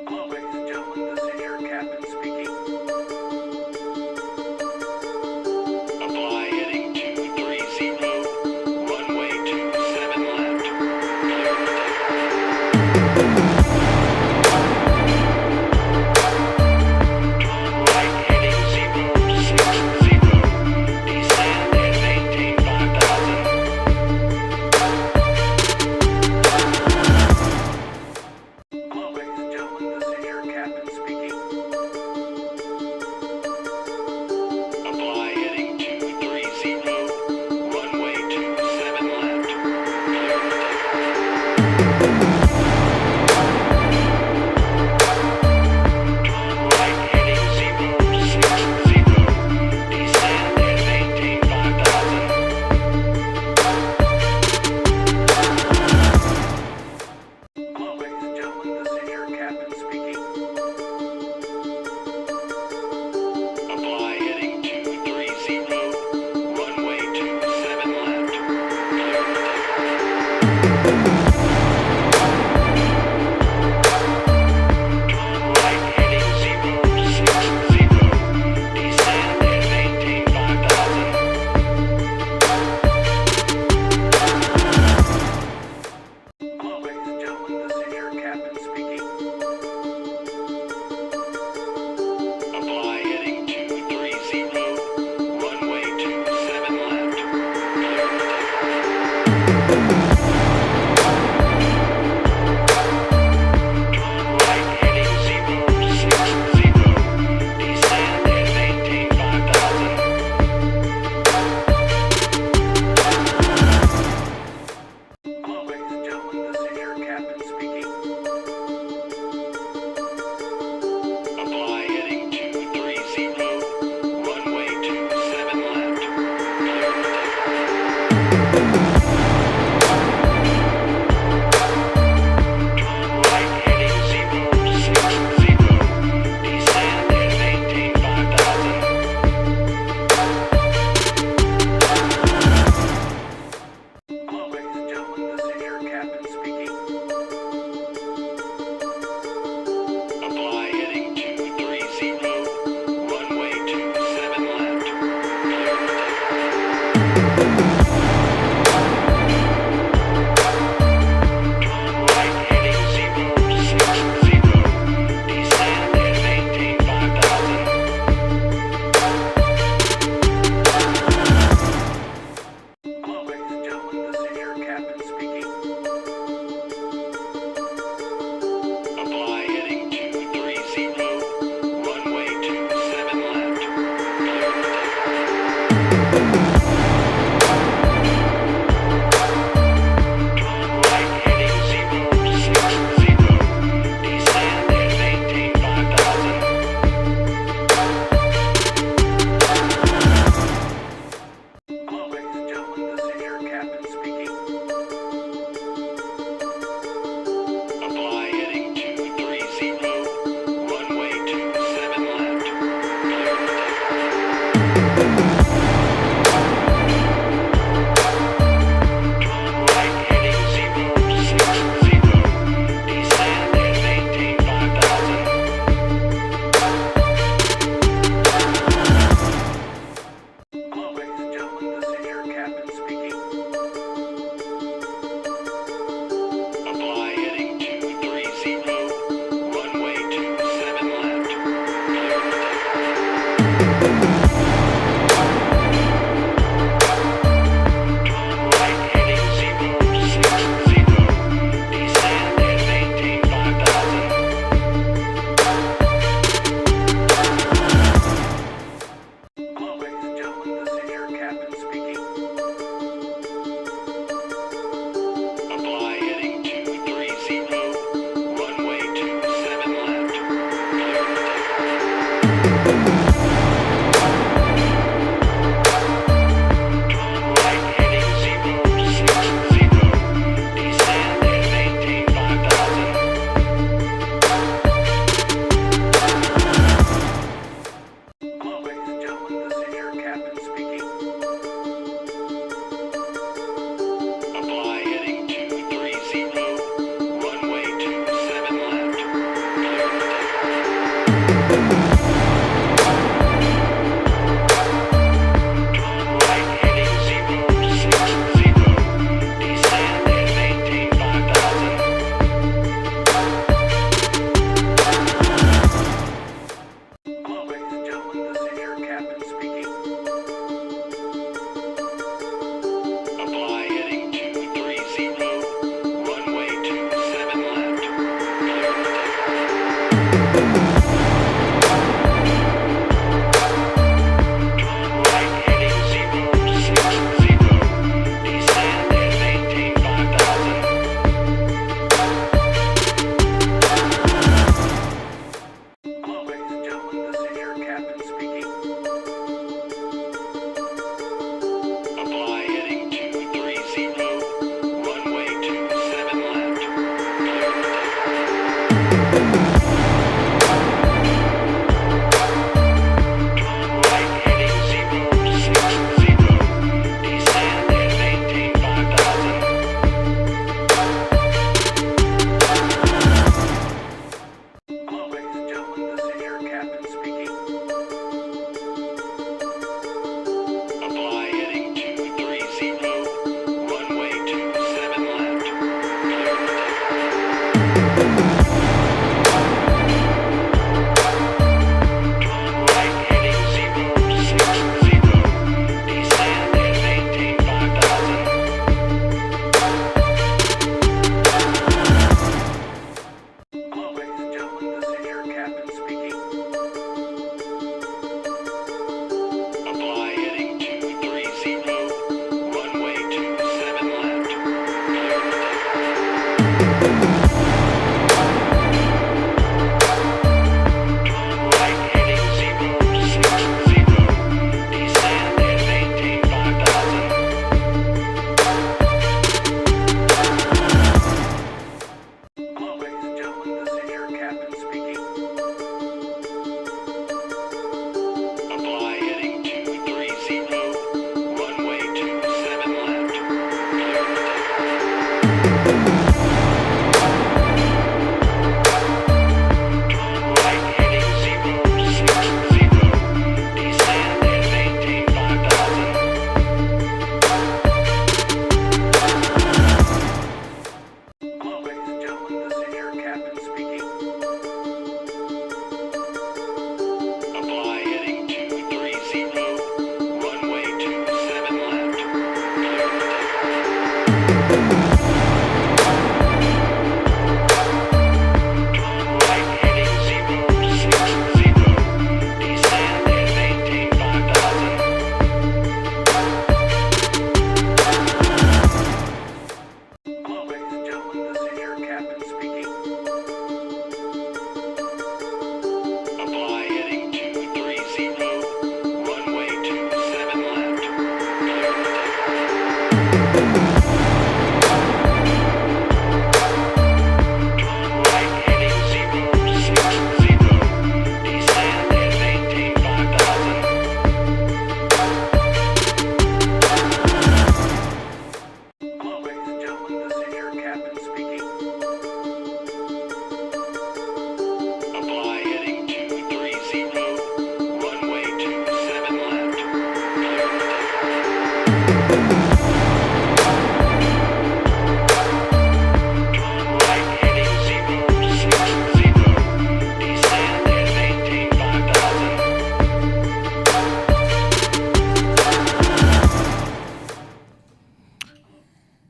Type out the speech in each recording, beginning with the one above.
Hello, ladies and gentlemen, this is your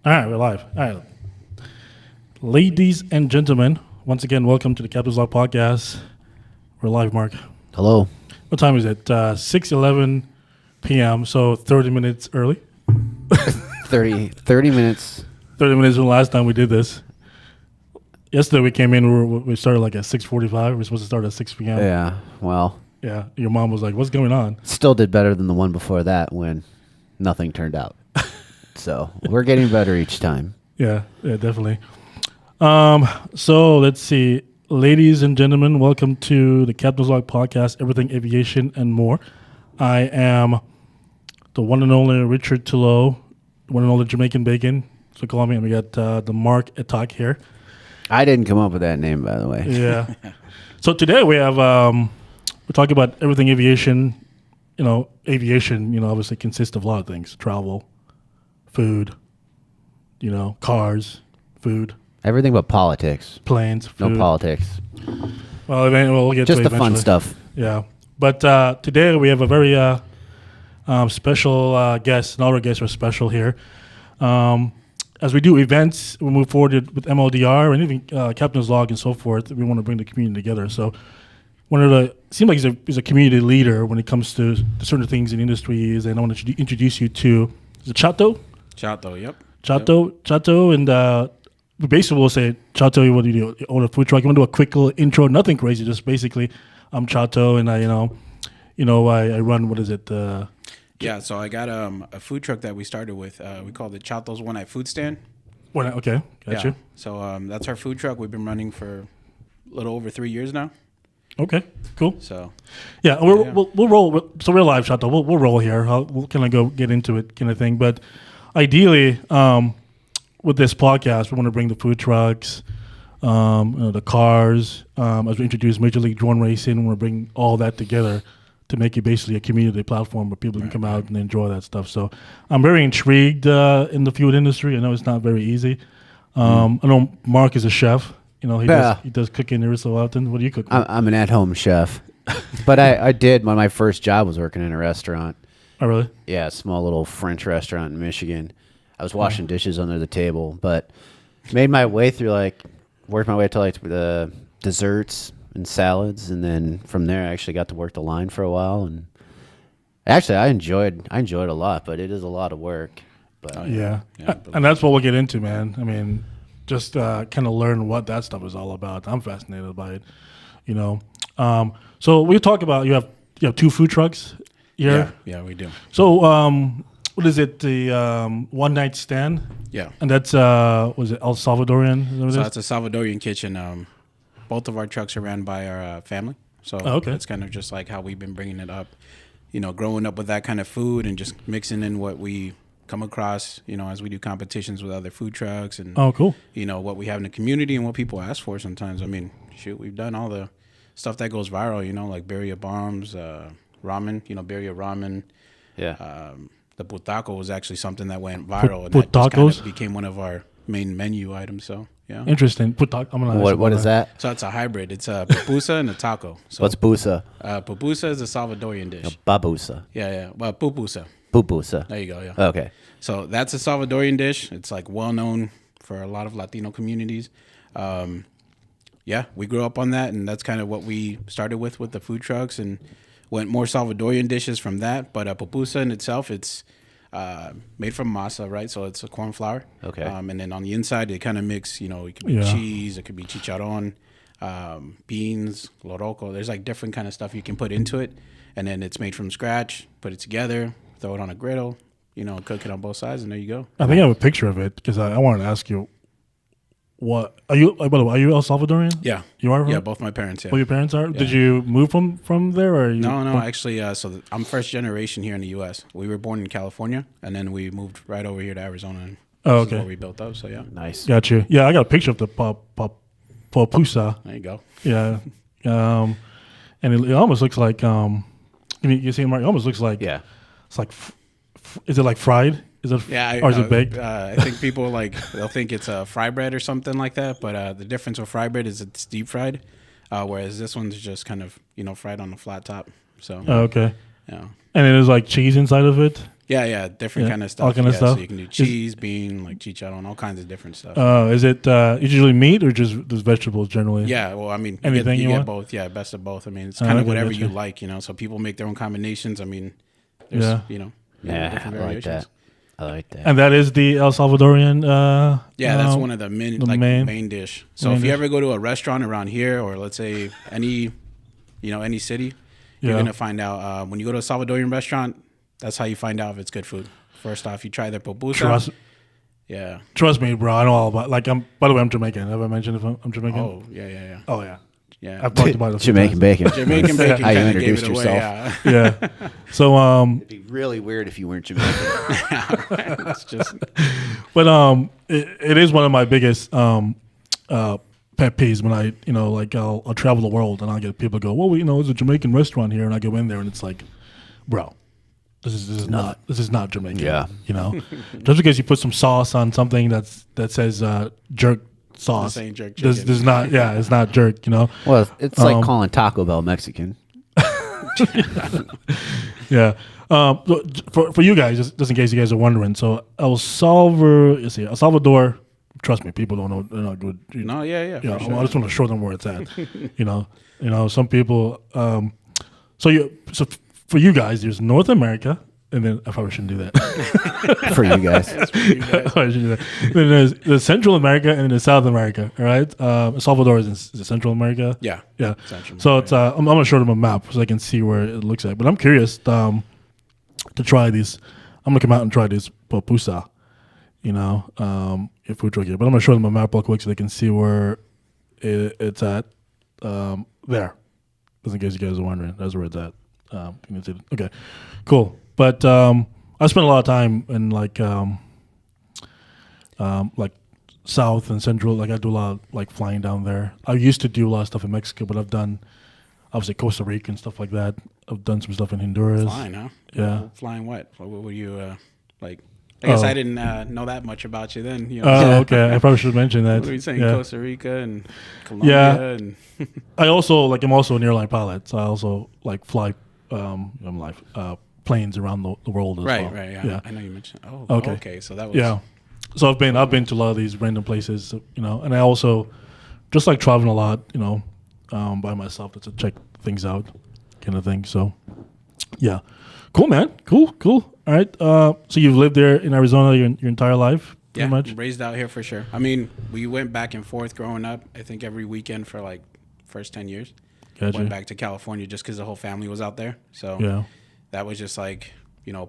All right, we're live. All right. Ladies and gentlemen, once again, welcome to the CptsLogs Podcast. We're live, Mark. Hello. What time is it? 6:11 p.m., so 30 minutes early. 30 minutes. 30 minutes from the last time we did this. Yesterday we came in, we started like at 6:45. We were supposed to start at 6 p.m. Yeah, well. Yeah, your mom was like, "What's going on?" Still did better than the one before that when nothing turned out. So we're getting better each time. Yeah, definitely. So let's see, ladies and gentlemen, welcome to the CptsLogs Podcast, everything aviation and more. I am the one and only Richard Tullo, one and only Jamaican Bacon. So call me, and we got the Mark Attack here. I didn't come up with that name, by the way. Yeah. So today we have we're talking about everything aviation. Aviation, obviously consists of a lot of things: travel, food, cars, food, Everything but politics. planes, food. No politics. Well, we'll get Just to it the fun eventually. stuff. Yeah. But today we have a very special guest, and all our guests are special here. As we do events, we move forward with MLDR and even Captain's Log and so forth. We want to bring the community together. So seems like he's a community leader when it comes to certain things in industries. And I want to introduce you to, is it Chato? Chato, yep. Chato, and we basically will say, Chato, what do you do? You own a food truck. You want to do a quick little intro, nothing crazy, just basically, I'm Chato, and I run, what is it? Yeah, so I got a food truck that we started with. We called it Chato's One Night Food Stand. Okay, gotcha. Yeah. So that's our food truck. We've been running for a little over 3 years now. Okay, cool. So Yeah, we'll roll. So we're live, Chato. We'll roll here. We'll kind of go get into it, kind of thing. But ideally, with this podcast, we want to bring the food trucks, the cars. As we introduce Major League Drone Racing, we want to bring all that together to make it basically a community platform where people can come out and enjoy that stuff. So I'm very intrigued in the food industry. I know it's not very easy. I know Mark is a chef. He does cooking every so often. What do you cook? I'm an at-home chef. But I did, my first job was working in a restaurant. Oh, really? Yeah, a small little French restaurant in Michigan. I was washing dishes under the table, but made my way through, worked my way to, the desserts and salads, and then from there I actually got to work the line for a while, and actually I enjoyed it a lot, but it is a lot of work. But Yeah, and that's what we'll get into, man. I mean, just kind of learn what that stuff is all about. I'm fascinated by it, So we talk about you have two food trucks here. Yeah, we do. So what is it? The one night stand? Yeah. And that's was it El Salvadorian? Is that what it So is? it's a Salvadorian kitchen. Both of our trucks are ran by our family. So okay. It's kind of just like how we've been bringing it up, growing up with that kind of food and just mixing in what we come across, as we do competitions with other food trucks and, Oh, cool. What we have in the community and what people ask for sometimes. I mean, shoot, we've done all the stuff that goes viral, like birria bombs, ramen, birria ramen. yeah. The putaco was actually something that went viral and that just kind Putacos? of became one of our main menu items. So, yeah. Interesting. I'm gonna What is that? So it's a hybrid. It's a pupusa and a taco. So What's busa? pupusa is a Salvadorian dish. Babusa. Yeah. Well, pupusa. Pupusa. There you go. Yeah. Okay. So that's a Salvadorian dish. It's well known for a lot of Latino communities. We grew up on that, and that's kind of what we started with the food trucks, and went more Salvadorian dishes from that. But pupusa in itself, it's made from masa, right? So it's a corn flour. Okay. And then on the inside, it kind of mix. It could be cheese, it could be chicharron, beans, loroco. There's different kind of stuff you can put into it, and then it's made from scratch. Put it together, throw it on a griddle, cook it on both sides, and there you go. I think I have a picture of it because I wanted to ask you. What are you? By the way, are you El Salvadorian? Yeah. You are. Yeah, both my parents. Yeah. Both your parents are. Did you move from there, or you? No. Actually, I'm first generation here in the U.S. We were born in California, and then we moved right over here to Arizona. And Oh, this is okay. where we built up. So yeah. Nice. Got you. Yeah, I got a picture of the pupusa. There you go. Yeah, and it almost looks like you see, Mark. It almost looks like it's like is it like fried? Is it or is it baked? I think people they'll think it's a fry bread or something like that. But the difference with fry bread is it's deep fried, whereas this one's just kind of fried on a flat top. So Okay. yeah. And it is like cheese inside of it. Yeah, different kind of stuff. All kind of stuff. So you can do cheese, bean, chicharron, all kinds of different stuff. Is it usually meat or just vegetables generally? Yeah, well, I mean, Anything you you get want? both. Yeah, best of both. I mean, it's kind of okay, whatever gotcha. you like, So people make their own combinations. I mean, there's, Yeah. Yeah, different I like variations. that. I like that. And that is the El Salvadorian. Yeah, that's one of the main dish. So main if you dish. ever go to a restaurant around here, or let's say any city, you're Yeah. gonna find out when you go to a Salvadorian restaurant. That's how you find out if it's good food. First off, you try their pupusa. Yeah. Trust me, bro. I know all about. Like, by the way, I'm Jamaican. Have I mentioned if I'm Jamaican? Oh, yeah. Oh yeah. Yeah. I've talked about it. a few Jamaican times. bacon. Jamaican bacon How you kind of gave introduced it away. yourself. Yeah. Yeah. So It'd be really weird if you weren't Jamaican. It's just but it is one of my biggest pet peeves when I like I'll travel the world and I'll get people go, well, there's a Jamaican restaurant here, and I go in there and it's like, bro, this is not Jamaican. Yeah. Just because you put some sauce on something that says jerk sauce, This ain't jerk chicken. there's not. Yeah, it's not jerk. Well, it's like calling Taco Bell Mexican. Yeah. For you guys, just in case you guys are wondering, so El Salvador. Trust me, people don't know. They're not good. no, yeah. Yeah, For sure. I just want to show them where it's at. Some people. So for you guys, there's North America, and then I probably shouldn't do that. For you guys. I probably shouldn't do that. Then there's Central America and then there's South America. All right, El Salvador is in Central America. Yeah. Yeah. Central So it's I'm gonna show them a map so they can see where it looks like. But I'm curious to try these. I'm gonna come out and try this pupusa. Food truck here. But I'm gonna show them a map real quick so they can see where it's at. There, just in case you guys are wondering, that's where it's at. You can see it. Okay, cool. But I spent a lot of time in like South and Central. Like I do a lot of like flying down there. I used to do a lot of stuff in Mexico, but I've done obviously Costa Rica and stuff like that. I've done some stuff in Honduras. Flying, huh? Yeah. Flying what? What were you like? I guess I didn't know that much about you then. Oh, okay. I probably should mention that. What were you saying? Yeah. Costa Rica and Colombia Yeah. and I'm also an airline pilot, so I also like fly planes around the world as well. right. Yeah. I know you mentioned. Oh, Okay. okay. So that was Yeah. So I've been to a lot of these random places, and I also just like traveling a lot, by myself to check things out, kind of thing. So, yeah, cool, man, cool. All right, so you've lived there in Arizona your entire life, pretty much. raised out here for sure. I mean, we went back and forth growing up. I think every weekend for like first 10 years. Gotcha. Went back to California just because the whole family was out there. So Yeah. that was just like,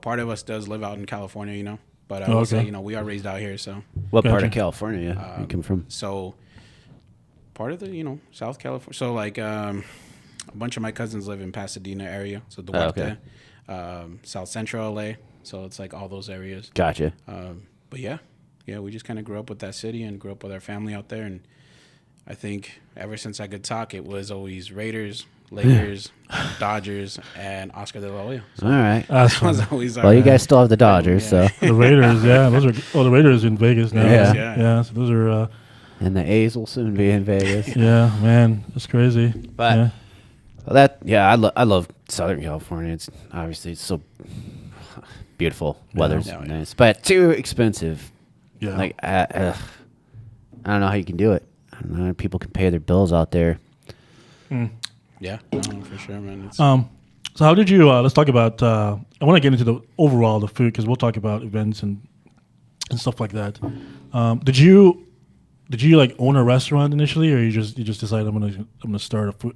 part of us does live out in California, but I would say, we are raised out here. So What part Gotcha. of California you come from? So part of the, South California. So like a bunch of my cousins live in Pasadena area. So Duarte, South Central LA. So it's like all those areas. Gotcha. But yeah, we just kind of grew up with that city and grew up with our family out there. And I think ever since I could talk, it was always Raiders, Lakers, Dodgers, and Oscar de la Hoya. So All right. That's that was fun. always Well, you guys still have the Dodgers, so The Raiders, yeah, those are the Raiders in Vegas now. Yeah. Yeah. So those are and the A's will soon be in Vegas. yeah, man, that's crazy. But yeah. I love Southern California. It's obviously it's so beautiful. Weather's Yeah. nice, but too expensive. Yeah. Like I don't know how you can do it. I don't know how people can pay their bills out there. Yeah, no, for sure, man. It's, So how did you? Let's talk about. I want to get into the overall the food because we'll talk about events and stuff like that. Did you like own a restaurant initially, or you just decided I'm gonna start a food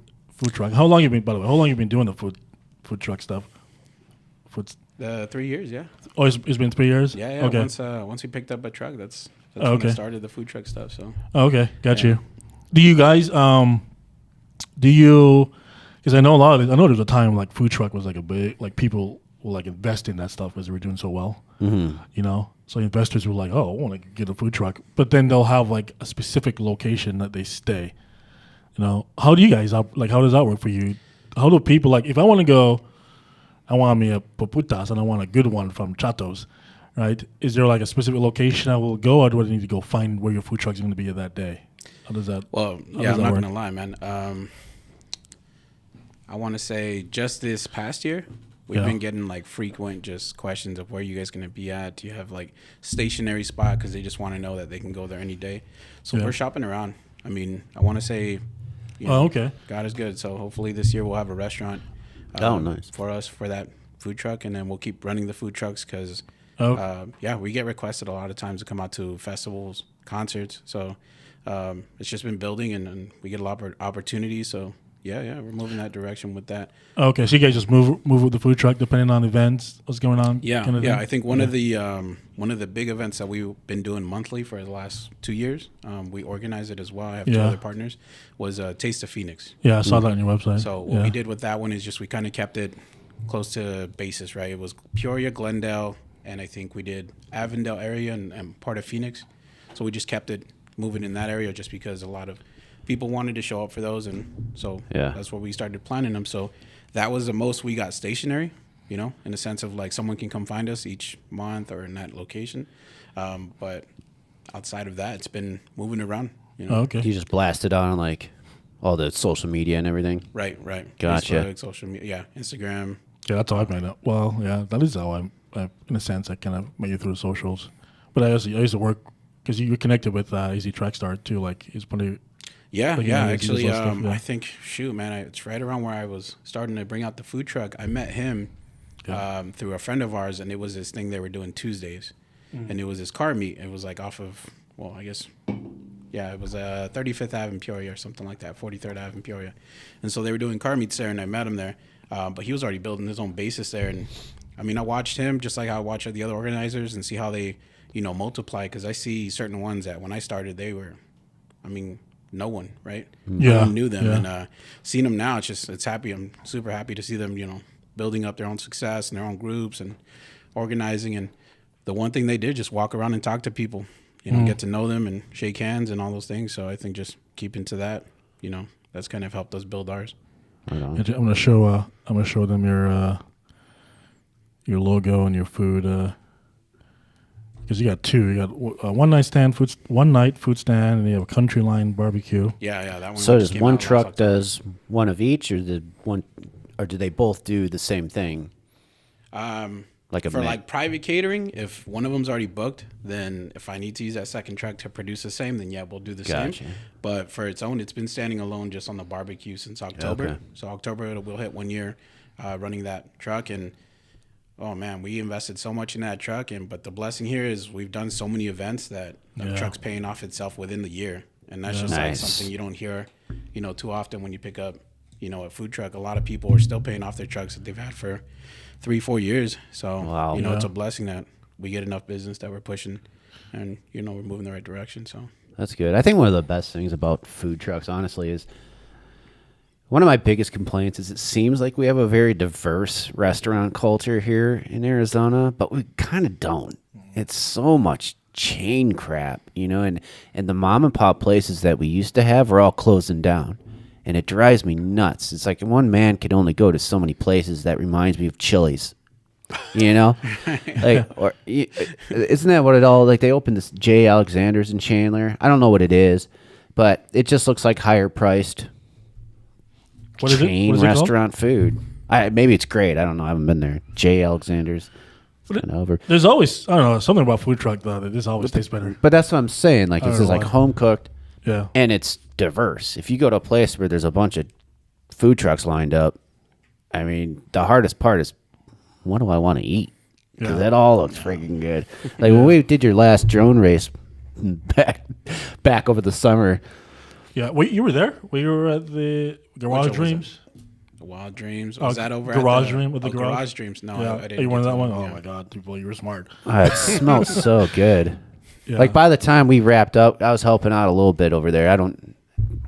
truck? How long you been? By the way, how long you been doing the food truck stuff? 3 years, yeah. Oh, it's been 3 years. Yeah. Okay. Once we picked up a truck, that's Okay. when I started the food truck stuff. So Okay, got Yeah. you. Do you guys because I know there's a time like food truck was like a big, like people will like invest in that stuff because they were doing so well. So investors were like, oh, I want to get a food truck, but then they'll have like a specific location that they stay. How do you guys how does that work for you? How do people like if I want to go, I want me a puputas and I want a good one from Chato's, right? Is there like a specific location I will go, or do I need to go find where your food truck's going to be that day? How does that? Well, does I'm that not work? gonna lie, man. I want to say just this past year, we've been getting like frequent just questions of where you guys gonna be at. Do you have like stationary spot? Because they just want to know that they can go there any day. So Yeah. we're shopping around. I mean, I want to say, Okay. God is good. So hopefully this year we'll have a restaurant. Nice. For us for that food truck, and then we'll keep running the food trucks because we get requested a lot of times to come out to festivals, concerts. So it's just been building, and we get a lot of opportunities. So Yeah, we're moving that direction with that. Okay, so you guys just move with the food truck depending on events, what's going on. Yeah, kind of yeah. thing? I think one of the big events that we've been doing monthly for the last 2 years, we organize it as well. I have 2 other partners. Was Taste of Phoenix. Yeah, I saw that on your website. So what we did with that one is just we kind of kept it close to basis, right? It was Peoria, Glendale, and I think we did Avondale area and part of Phoenix. So we just kept it moving in that area just because a lot of people wanted to show up for those, and so that's where we started planning them. So that was the most we got stationary, you know, in the sense of like someone can come find us each month or in that location. But outside of that, it's been moving around. You know? Okay. You just blasted on like all the social media and everything. Right. Gotcha. Facebook, social media, Instagram. Yeah, that's how I made it. Well, yeah, that is how I in a sense, I kind of made it through the socials. But I used to work because you're connected with Easy Track Start too. Like he's pretty. Yeah, like, actually, stuff, I think, it's right around where I was starting to bring out the food truck. I met him through a friend of ours, and it was this thing they were doing Tuesdays. And it was this car meet. It was like off of, well, I guess, it was 35th Ave in Peoria or something like that, 43rd Ave in Peoria. And so they were doing car meets there, and I met him there. But he was already building his own basis there. And, I mean, I watched him just like I watch the other organizers and see how they, multiply. Because I see certain ones that when I started, they were, no one, right? No one knew them. And seeing them now, it's happy. I'm super happy to see them, building up their own success and their own groups and organizing. And the one thing they did, just walk around and talk to people, get to know them and shake hands and all those things. So I think just keeping to that, that's kind of helped us build ours. I'm gonna show them your logo and your food. Because you got two. You got one night food stand, and you have a country line barbecue. Yeah, that one. So does one truck does one of each, or do they both do the same thing? Like private catering, if one of them's already booked, then if I need to use that second truck to produce the same, then we'll do the same. But for its own, it's been standing alone just on the barbecue since October. Okay. So October we'll hit 1 year running that truck, and oh man, we invested so much in that truck, but the blessing here is we've done so many events that the truck's paying off itself within the year, and that's just like something you don't hear, too often when you pick up, a food truck. A lot of people are still paying off their trucks that they've had for 3-4 years. So it's a blessing that we get enough business that we're pushing, and we're moving in the right direction. So that's good. I think one of the best things about food trucks, honestly, is one of my biggest complaints is it seems like we have a very diverse restaurant culture here in Arizona, but we kind of don't. It's so much chain crap, and the mom and pop places that we used to have are all closing down, and it drives me nuts. It's like one man could only go to so many places. That reminds me of Chili's, like, or isn't that what it all like? They opened this J. Alexander's in Chandler. I don't know what it is, but it just looks like higher priced. Chain restaurant food. Maybe it's great. I don't know. I haven't been there. J. Alexander's. There's always, I don't know, something about food truck though that just always tastes better. But that's what I'm saying. Like it's just like home cooked. Yeah. And it's diverse. If you go to a place where there's a bunch of food trucks lined up, the hardest part is what do I want to eat? Because that all looks freaking good. Like when we did your last drone race back over the summer. Yeah, wait, you were there? You were at the Garage Dreams? The Wild Dreams? Was that over Garage at Dream with the garage? Garage Dreams? No, yeah. I didn't. You wanted that one? Yeah. Oh my God, people, you were smart. It smelled so good. Yeah. Like by the time we wrapped up, I was helping out a little bit over there. I don't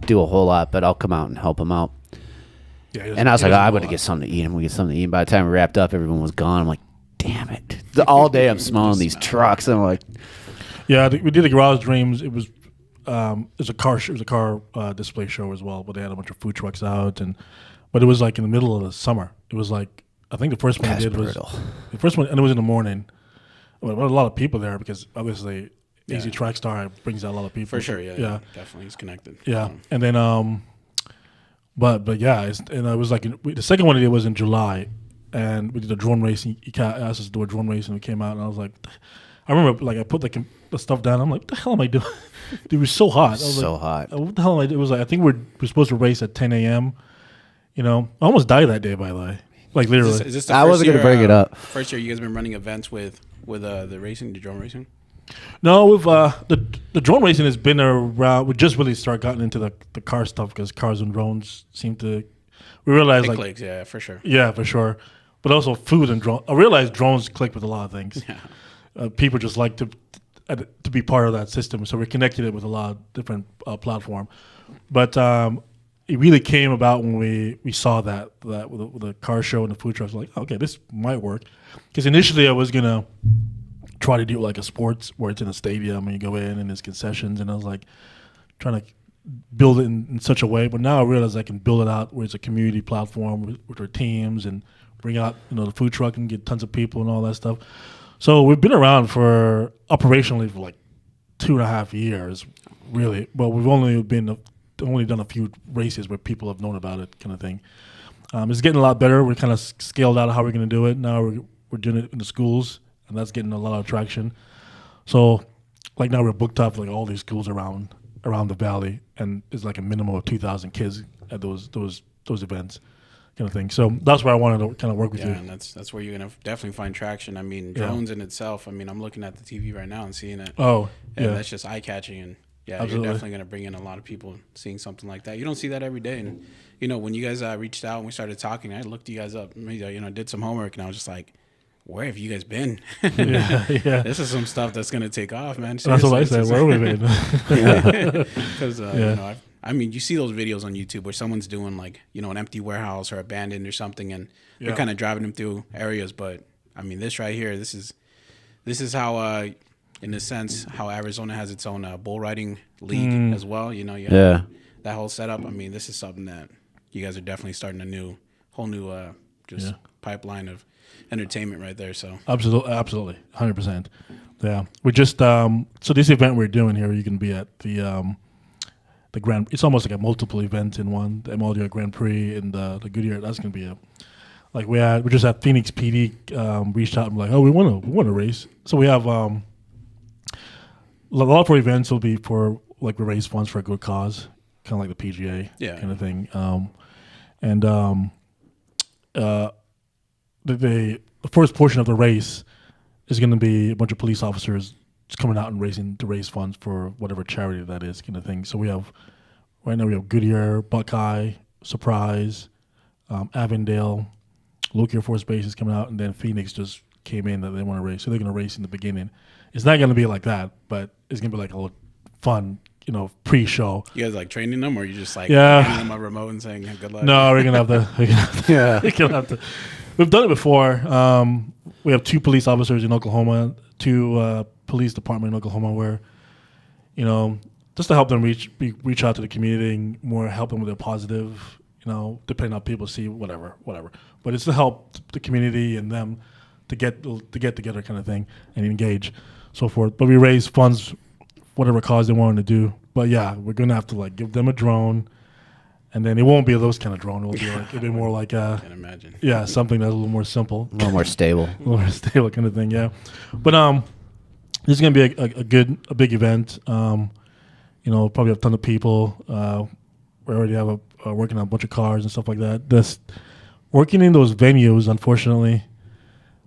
do a whole lot, but I'll come out and help them out. Yeah, and I was like, I'm going to get something to eat. I'm going to get something to eat. And by the time we wrapped up, everyone was gone. I'm like, damn it. All day I'm smelling these trucks. I'm like, yeah, we did the Garage Dreams. It was a car display show as well, but they had a bunch of food trucks out, but it was like in the middle of the summer. It was like, I think the first one I did was the first one, and it was in the morning. Well, there were a lot of people there because obviously Easy Track Star brings out a lot of people for sure. Yeah, definitely, it's connected. Yeah, and then but yeah, and I was like the second one I did was in July, and we did a drone race. He asked us to do a drone race, and we came out, and I was like, I remember like I put the stuff down. I'm like, what the hell am I doing? It was so hot. I was hot. What the hell am I doing? It was like, I think we're supposed to race at 10 a.m. I almost died that day, by the way. Like literally. Is this the I wasn't going to bring it up. First year you guys been running events with the drone racing? No, we've the drone racing has been around. We just really gotten into the car stuff because cars and drones seem to. We realized It clicks, yeah, for sure. Yeah, for sure. But also food and drone. I realized drones click with a lot of things. Yeah. People just like to be part of that system, so we connected it with a lot of different platform. But it really came about when we saw that with the car show and the food trucks. Like, okay, this might work. Because initially I was gonna try to do like a sports where it's in a stadium and you go in and there's concessions, and I was like trying to build it in such a way. But now I realize I can build it out where it's a community platform with our teams and bring out the food truck and get tons of people and all that stuff. So we've been around for operationally for like 2.5 years, really. But we've only done a few races where people have known about it, kind of thing. It's getting a lot better. We're kind of scaled out how we're going to do it. Now we're doing it in the schools, and that's getting a lot of traction. So, like now we're booked up like all these schools around the valley, and it's like a minimum of 2,000 kids at those events, kind of thing. So that's where I wanted to kind of work with you. Yeah, and that's where you're gonna definitely find traction. I mean, drones in itself. I mean, I'm looking at the TV right now and seeing it. Oh, and yeah, that's just eye catching, and yeah, absolutely. You're definitely gonna bring in a lot of people seeing something like that. You don't see that every day, and when you guys reached out and we started talking, I looked you guys up, did some homework, and I was just like, where have you guys been? yeah. This is some stuff that's gonna take off, man. Seriously. That's what I said. Where have we been? Because I mean, you see those videos on YouTube where someone's doing like an empty warehouse or abandoned or something, and they're kind of driving them through areas. But I mean, this right here, this is how, in a sense, how Arizona has its own bull riding league as well. That whole setup. I mean, this is something that you guys are definitely starting a whole new pipeline of entertainment right there. So absolutely 100%. Yeah, we just so this event we're doing here, you can be at the Grand. It's almost like a multiple event in one. The MLDR Grand Prix and the Goodyear. That's gonna be we just had Phoenix PD reached out and like, oh, we want to race. So we have a lot of our events will be for like we raise funds for a good cause, kind of like the PGA kind of thing. The first portion of the race is going to be a bunch of police officers just coming out and raise funds for whatever charity that is, kind of thing. So right now we have Goodyear, Buckeye, Surprise, Avondale, Look Air Force Base is coming out, and then Phoenix just came in that they want to race. So they're going to race in the beginning. It's not going to be like that, but it's going to be like a little fun, pre-show. You guys like training them, or you just like handing them a remote and saying good luck? No, we're going to have to. We've done it before. We have 2 police officers in Oklahoma, 2 police department in Oklahoma, where, just to help them reach out to the community and more help them with their positive, depending on how people see whatever. But it's to help the community and them to get together, kind of thing, and engage, so forth. But we raise funds, whatever cause they wanted to do. But yeah, we're gonna have to give them a drone. And then it won't be those kind of drone. It'll be more like I can imagine. Yeah, something that's a little more simple, a little more stable, kind of thing. Yeah, but this is gonna be a big event. Probably have a ton of people. We already have working on a bunch of cars and stuff like that. This working in those venues, unfortunately,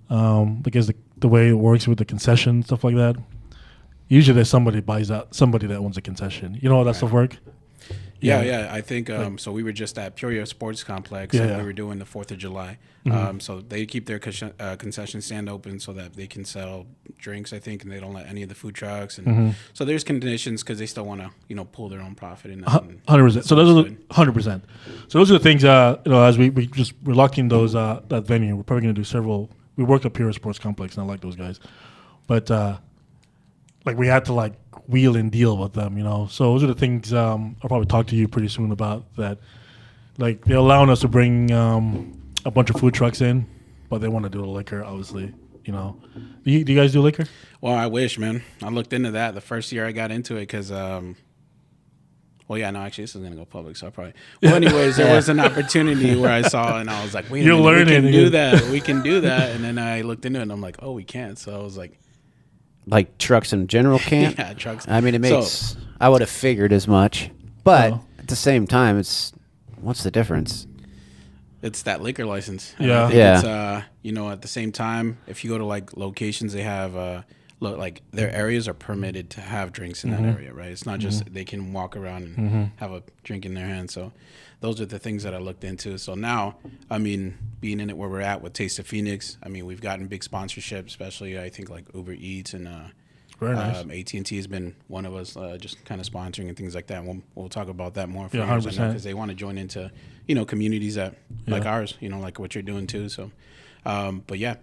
because the way it works with the concession stuff like that. Usually, there's somebody that owns a concession. You know how that stuff work. Yeah. I think so. We were just at Peoria Sports Complex, and we were doing the 4th of July. So they keep their concession stand open so that they can sell drinks, I think, and they don't let any of the food trucks. And so there's conditions because they still want to, pull their own profit in that. 100%. So those are 100%. So those are the things. As we're locking those that venue, we're probably going to do several. We work at Peoria Sports Complex, and I like those guys, but we had to wheel and deal with them, So those are the things I'll probably talk to you pretty soon about that. They're allowing us to bring a bunch of food trucks in, but they want to do the liquor, obviously. Do you guys do liquor? Well, I wish, man. I looked into that the first year I got into it because, actually, this is going to go public, so I probably. Well, anyways, there was an opportunity where I saw, and I was like, wait a minute, we can do that. We can do that. And then I looked into it, and I'm like, oh, we can't. So I was like. Like trucks in general can't? Yeah, trucks. I mean, it makes. I would have figured as much, but at the same time, what's the difference? It's that liquor license. Yeah, It's at the same time, if you go to locations, they have look, like their areas are permitted to have drinks in that area, right? It's not just they can walk around and have a drink in their hand. So those are the things that I looked into. So now, I mean, being in it where we're at with Taste of Phoenix, I mean, we've gotten big sponsorship, especially I think like Uber Eats and Very nice. AT&T has been one of us just kind of sponsoring and things like that. We'll talk about that more for Yeah, years 100%. because they want to join into, you know, communities that like ours, you know, like what you're doing too. So, but yeah,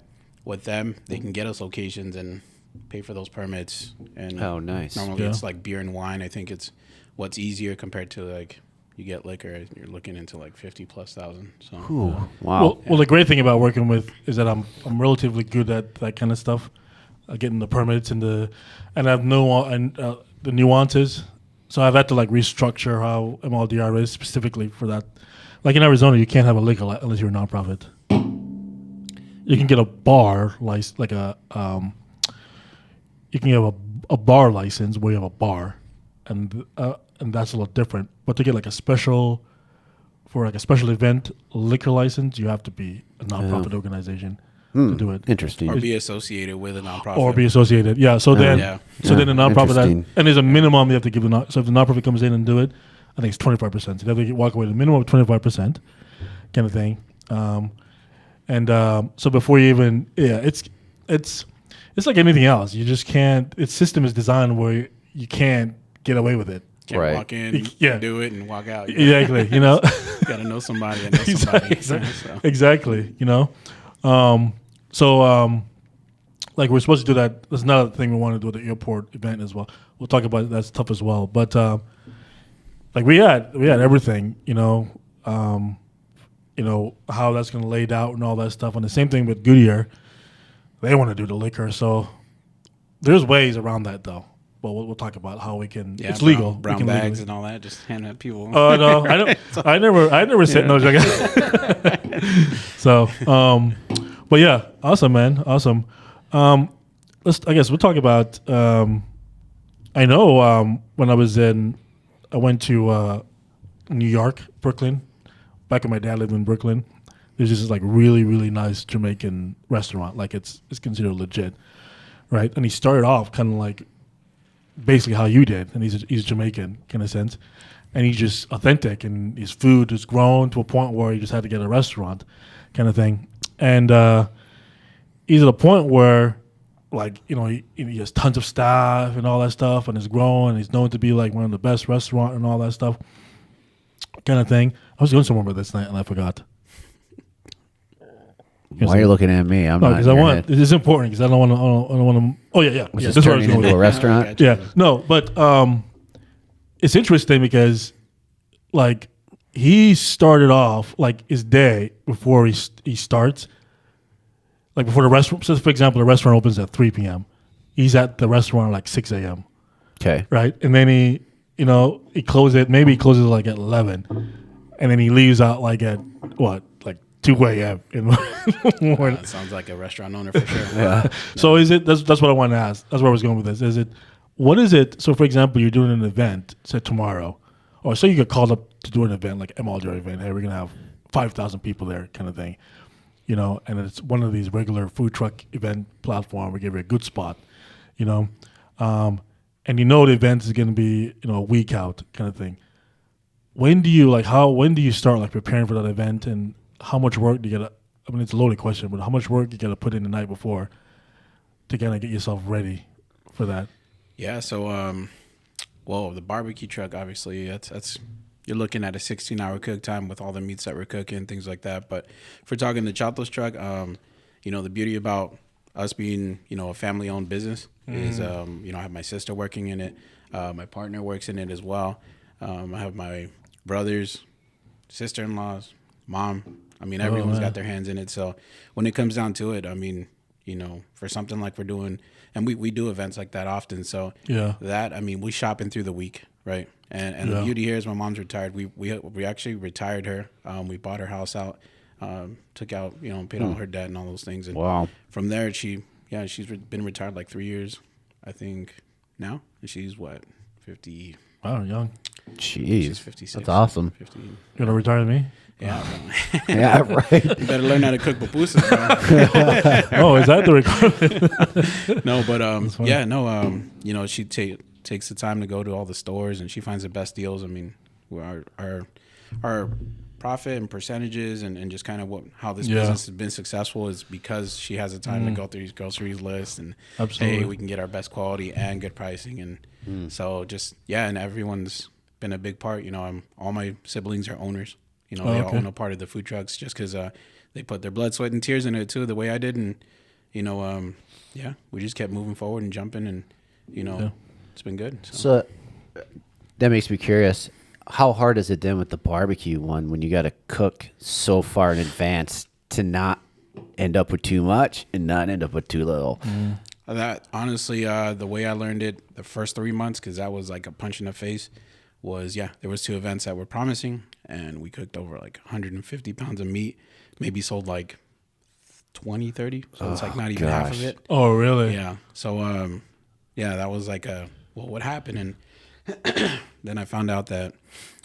with them, they can get us locations and pay for those permits. And Oh, nice. normally Yeah. it's like beer and wine. I think it's what's easier compared to like you get liquor, you're looking into like 50,000+. So Ooh, wow. Well, the great thing about working with is that I'm relatively good at that kind of stuff, getting the permits and I have the nuances. So I've had to like restructure how MLDR is specifically for that. Like in Arizona, you can't have a liquor unless you're a nonprofit. You can get a bar license, like you can have a bar license where you have a bar, and that's a little different. But to get like a special event liquor license, you have to be a nonprofit organization to do it. Interesting. or be associated with a nonprofit. Or be associated, yeah. So then, Yeah. so then the nonprofit Interesting. and there's a minimum you have to give the so if the nonprofit comes in and do it, I think it's 25%. So you have to walk away with a minimum of 25%, kind of thing. So before you even, it's like anything else. You just can't. Its system is designed where you can't get away with it. Can't Right. walk in, Yeah. do it, and walk out. You Exactly, you know. got to know somebody and know somebody. So. Exactly, you know. Like we're supposed to do that. That's another thing we want to do at the airport event as well. We'll talk about that's tough as well. But like we had everything, you know, how that's going to laid out and all that stuff. And the same thing with Goodyear, they want to do the liquor. So there's ways around that though. But we'll talk about how we can. Yeah, it's legal. Brown We can bags legally. and all that. Just hand that people. Oh no, I don't. I never said no. So, but yeah, awesome, man, awesome. I guess we'll talk about. I know when I went to New York, Brooklyn. Back when my dad lived in Brooklyn, there's this like really really nice Jamaican restaurant. Like it's considered legit, right? And he started off kind of like basically how you did, and he's Jamaican kind of sense, and he's just authentic, and his food is grown to a point where he just had to get a restaurant, kind of thing, and he's at a point where, like he has tons of staff and all that stuff, and it's grown, and he's known to be like one of the best restaurant and all that stuff, kind of thing. I was going somewhere with this night and I forgot. Why are you looking at me? I'm No, not. because in I your want. head. It's important because I don't want to. I don't want to. Oh yeah. Was Yeah, this this is where I was turning going into with a it. restaurant? Gotcha. Yeah, no, but it's interesting because, like, he started off like his day before he starts, like before the restaurant. So, for example, the restaurant opens at 3 p.m. He's at the restaurant at like 6 a.m. Okay. Right, and then he closes it. Maybe he closes like at 11, and then he leaves out like at what, like 2 a.m. in the morning. That sounds like a restaurant owner for sure. Yeah. So is it? That's what I wanted to ask. That's where I was going with this. Is it? What is it? So for example, you're doing an event, say tomorrow, or say you get called up to do an event like MLDR event. Hey, we're gonna have 5,000 people there, kind of thing, and it's one of these regular food truck event platform. We give you a good spot, and the event is gonna be a week out, kind of thing. When do you start like preparing for that event, and how much work do you get? I mean, it's a loaded question, but how much work you got to put in the night before to kind of get yourself ready for that? Yeah. So, the barbecue truck, obviously, that's you're looking at a 16-hour cook time with all the meats that we're cooking, things like that. But if we're talking the Chato's truck, the beauty about us being, a family-owned business is, I have my sister working in it. My partner works in it as well. I have my brothers, sister-in-laws, mom. I mean, everyone's got their hands in it. So when it comes down to it, I mean, for something like we're doing, and we do events like that often. So we shopping through the week, right? And the beauty here is my mom's retired. We actually retired her. We bought her house out, took out, paid all her debt and all those things. And Wow. from there, she's been retired like 3 years, I think now. And she's what, 50? Wow, young. Jeez. She's 56. That's awesome. 50. You gonna retire me? Yeah, right. You better learn how to cook pupusas, bro. Oh, is that the requirement? No, but yeah, no, you know, she takes the time to go to all the stores and she finds the best deals. I mean, our profit and percentages and just kind of how this business has been successful is because she has the time to go through these groceries lists and hey, we can get our best quality and good pricing. And so just, and everyone's been a big part. You know, all my siblings are owners. You know, they all own a part of the food trucks just because they put their blood, sweat, and tears in it too, the way I did. And, you know, we just kept moving forward and jumping and, you know, it's been good. So that makes me curious. How hard is it then with the barbecue one when you got to cook so far in advance to not end up with too much and not end up with too little? That honestly, the way I learned it the first 3 months, because that was like a punch in the face, was there was 2 events that were promising, and we cooked over like 150 pounds of meat, maybe sold like 20, 30, so it's like not even half of it. Oh, really? Yeah. So that was like what happened? And then I found out that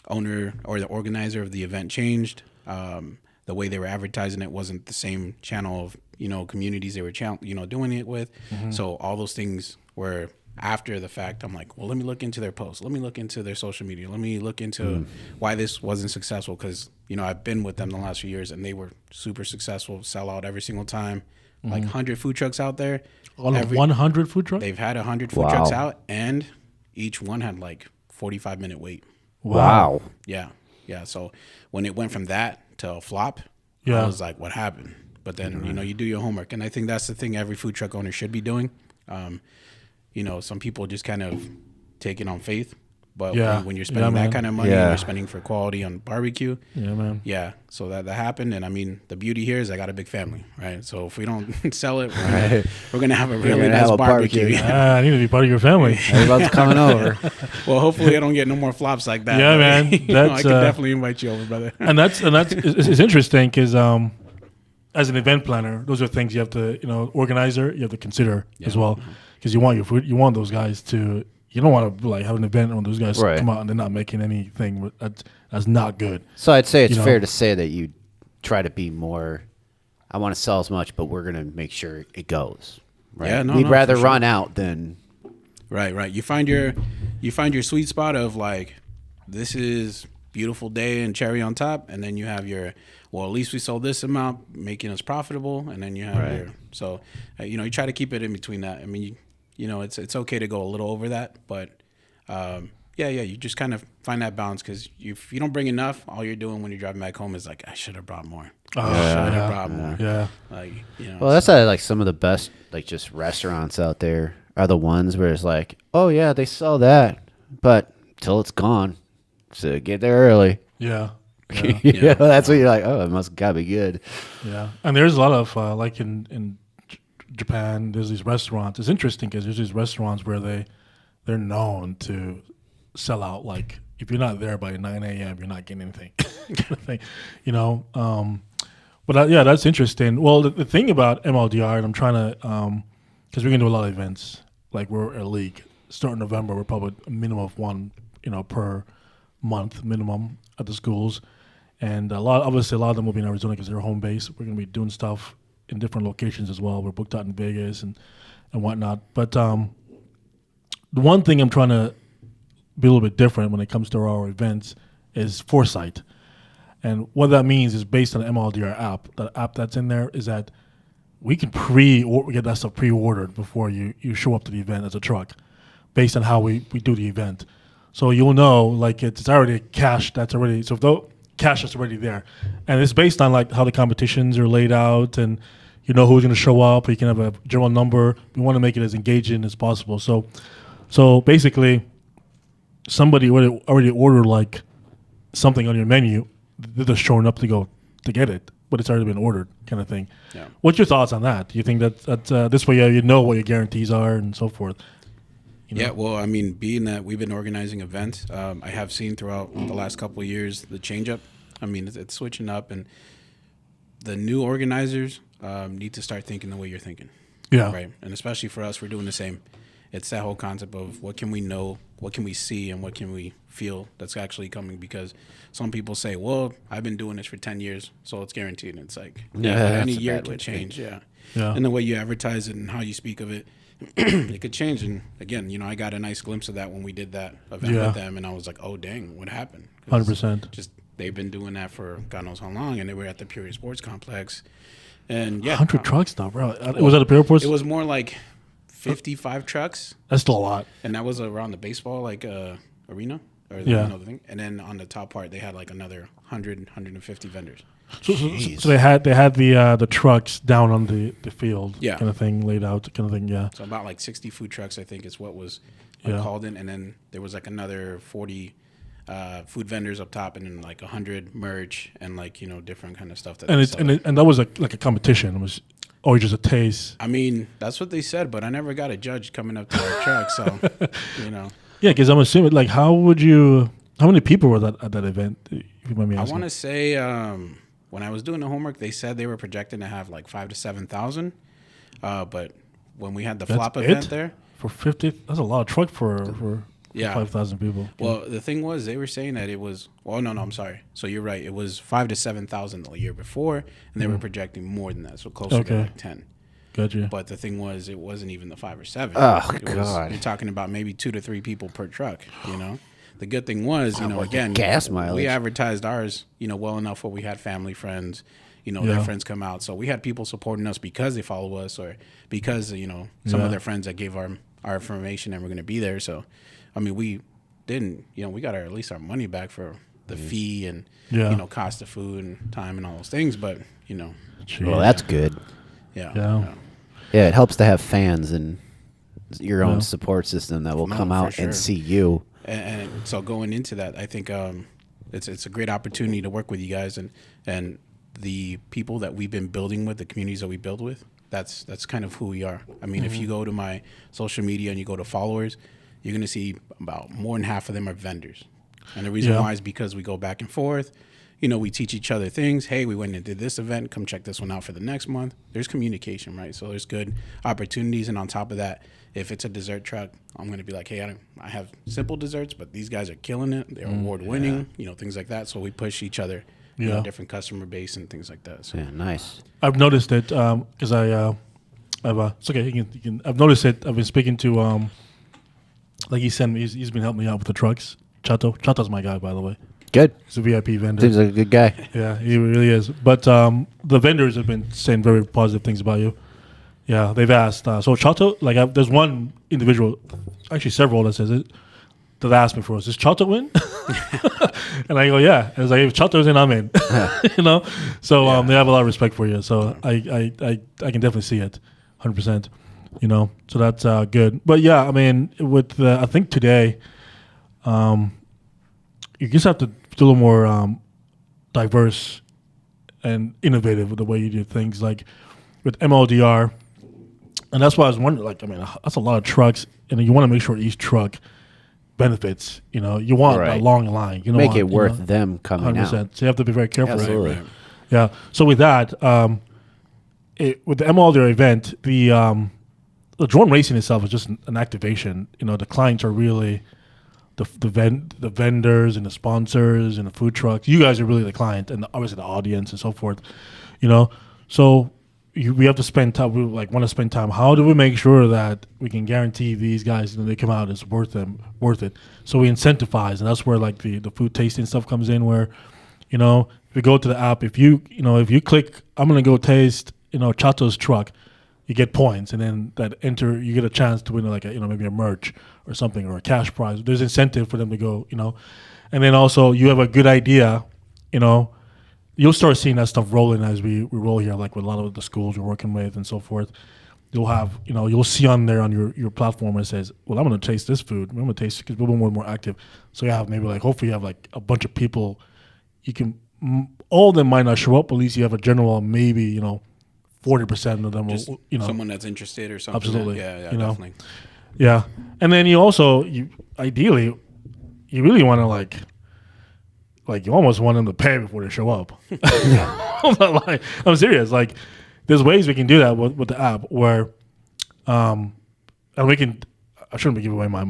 owner or the organizer of the event changed. The way they were advertising it wasn't the same channel of, you know, communities they were doing it with. So all those things were after the fact. I'm like, well, let me look into their posts. Let me look into their social media. Let me look into why this wasn't successful. Because, you know, I've been with them the last few years and they were super successful, sell out every single time. Like 100 food trucks out there. 100 food trucks? They've had 100 food trucks out, and each one had like 45-minute wait. Wow. Yeah. So when it went from that to a flop, I was like, what happened? But then, you know, you do your homework. And I think that's the thing every food truck owner should be doing. You know, some people just kind of take it on faith. But when you're spending that kind of money, and you're spending for quality on barbecue. Yeah, man. Yeah. So that happened. And I mean, the beauty here is I got a big family, right? So if we don't sell it, we're going to have a really nice barbecue. I need to be part of your family. Everybody's coming over. Well, hopefully I don't get no more flops like that. Yeah, man. I can definitely invite you over, brother. And it's interesting because as an event planner, those are things you have to, you know, organizer, you have to consider as well. Because you want your food, you want those guys to. You don't want to like have an event when those guys come out and they're not making anything. That's not good. So I'd say it's fair to say that you try to be more. I want to sell as much, but we're going to make sure it goes. Right? Yeah, we'd rather run out than. Right. You find your sweet spot of like, this is beautiful day and cherry on top, and then you have your, well, at least we sold this amount, making us profitable, and then you have your. So, you know, you try to keep it in between that. I mean. You know, it's okay to go a little over that, but you just kind of find that balance because if you don't bring enough, all you're doing when you're driving back home is like, I should have brought more. Yeah. Like, you know. Well, that's like some of the best, like just restaurants out there are the ones where it's like, oh yeah, they sell that, but till it's gone, so get there early. Yeah. That's what you're like. Oh, it must gotta be good. Yeah, and there's a lot of like in Japan, there's these restaurants. It's interesting because there's these restaurants where they're known to sell out. Like if you're not there by 9 a.m., you're not getting anything, kind of thing, you know. But that's interesting. Well, the thing about MLDR, and I'm trying to, because we're gonna do a lot of events. Like we're a league. Starting November, we're probably a minimum of one, you know, per month minimum at the schools, and a lot of them will be in Arizona because they're home base. We're gonna be doing stuff in different locations as well. We're booked out in Vegas and whatnot. But the one thing I'm trying to be a little bit different when it comes to our events is foresight. And what that means is based on the MLDR app. The app that's in there is that we can get that stuff pre-ordered before you show up to the event as a truck based on how we do the event. So you'll know, like, it's already cash that's already, so if the cash is already there. And it's based on, like, how the competitions are laid out and you know who's going to show up. You can have a general number. We want to make it as engaging as possible. So basically, somebody already ordered, like, something on your menu. They're just showing up to get it, but it's already been ordered, kind of thing. Yeah. What's your thoughts on that? Do you think that this way you know what your guarantees are and so forth? You know? Yeah, well, I mean, being that we've been organizing events, I have seen throughout the last couple of years the change up. I mean, it's switching up, and the new organizers need to start thinking the way you're thinking. Yeah. Right. And especially for us, we're doing the same. it's that whole concept of what can we know, what can we see, and what can we feel that's actually coming. Because some people say, well, I've been doing this for 10 years, so it's guaranteed. And it's like, any year can change. Yeah. And the way you advertise it and how you speak of it, it could change. And again, I got a nice glimpse of that when we did that event with them. And I was like, oh, dang, what happened? 100%. Just they've been doing that for God knows how long. And they were at the Peoria Sports Complex. And 100 trucks though, bro. It was at the Peoria Sports? It was more like 55 trucks. That's still a lot. And that was around the baseball arena. Or the thing. And then on the top part, they had like another 100, 150 vendors. So they had the trucks down on the field, kind of thing, laid out, kind of thing, yeah. So about like 60 food trucks, I think, is what was called in, and then there was like another 40 food vendors up top, and then like 100 merch and like different kind of stuff. That and that was like a competition. It was just a taste. I mean, that's what they said, but I never got a judge coming up to our truck, so Yeah, because I'm assuming like how many people were at that event? If you mind me asking. I want to say. When I was doing the homework, they said they were projecting to have like 5,000 to 7,000. But when we had the flop event there for 50, that's a lot of truck for 5,000 people. Well, the thing was, they were saying that it was. Well, no, I'm sorry. So you're right. It was 5,000 to 7,000 the year before, and they were projecting more than that, so closer to like 10. Gotcha. But the thing was, it wasn't even the 5 or 7. Oh God! You're talking about maybe 2 to 3 people per truck. The good thing was, again, gas mileage. We advertised ours, well enough where we had family, friends, their friends come out. So we had people supporting us because they follow us or because, some of their friends that gave our information and we're going to be there. So, I mean, we didn't, we got at least our money back for the fee and, cost of food and time and all those things. But, Well, that's good. Yeah, it helps to have fans and your own support system that will come out and see you. And so going into that, I think it's a great opportunity to work with you guys and the people that we've been building with, the communities that we build with. That's kind of who we are. I mean, if you go to my social media and you go to followers, you're going to see about more than half of them are vendors. And the reason why is because we go back and forth. We teach each other things. Hey, we went and did this event. Come check this one out for the next month. There's communication, right? So there's good opportunities. And on top of that, if it's a dessert truck, I'm going to be like, hey, I have simple desserts, but these guys are killing it. They're award winning, things like that. So we push each other, different customer base and things like that. So. Yeah, nice. I've noticed it because it's okay. You can. I've noticed it. I've been speaking to like he sent me. He's been helping me out with the trucks. Chato. Chato's my guy, by the way. Good. He's a VIP vendor. Seems like a good guy. Yeah, he really is. But the vendors have been saying very positive things about you. Yeah, they've asked. So Chato, there's one individual, actually several that says it, that asked me for us. Is Chato in? And I go, yeah. And it's like, if Chato's in, I'm in. So they have a lot of respect for you. So I can definitely see it, 100%. So that's good. But yeah, I mean, with I think today, you just have to be a little more diverse and innovative with the way you do things. Like with MLDR. And that's why I was wondering, that's a lot of trucks, and you want to make sure each truck benefits. You want a long line. You make it worth them coming 100%. Out. So you have to be very careful. Absolutely. Right. Yeah. So with that, with the MLDR event, the drone racing itself is just an activation. The clients are really the vendors and the sponsors and the food trucks. You guys are really the client, and obviously the audience and so forth. So. We have to spend time. We want to spend time. How do we make sure that we can guarantee these guys, they come out, it's worth it? So we incentivize, and that's where the food tasting stuff comes in. Where, if you go to the app, if you click, I'm gonna go taste, Chato's truck, you get points, and then you get a chance to win maybe a merch or something or a cash prize. There's incentive for them to go, and then also you have a good idea, You'll start seeing that stuff rolling as we roll here, like with a lot of the schools we're working with and so forth. You'll have, you'll see on there on your platform where it says, well, I'm going to taste this food. I'm going to taste it because we're more active. So you have maybe hopefully you have a bunch of people. You can, all of them might not show up, but at least you have a general, maybe, 40% of them just will, someone that's interested or something. Absolutely. Yeah, definitely. Yeah. And then you ideally, you really want to you almost want them to pay before they show up. I'm serious. There's ways we can do that with the app where, and we can. I shouldn't be giving away my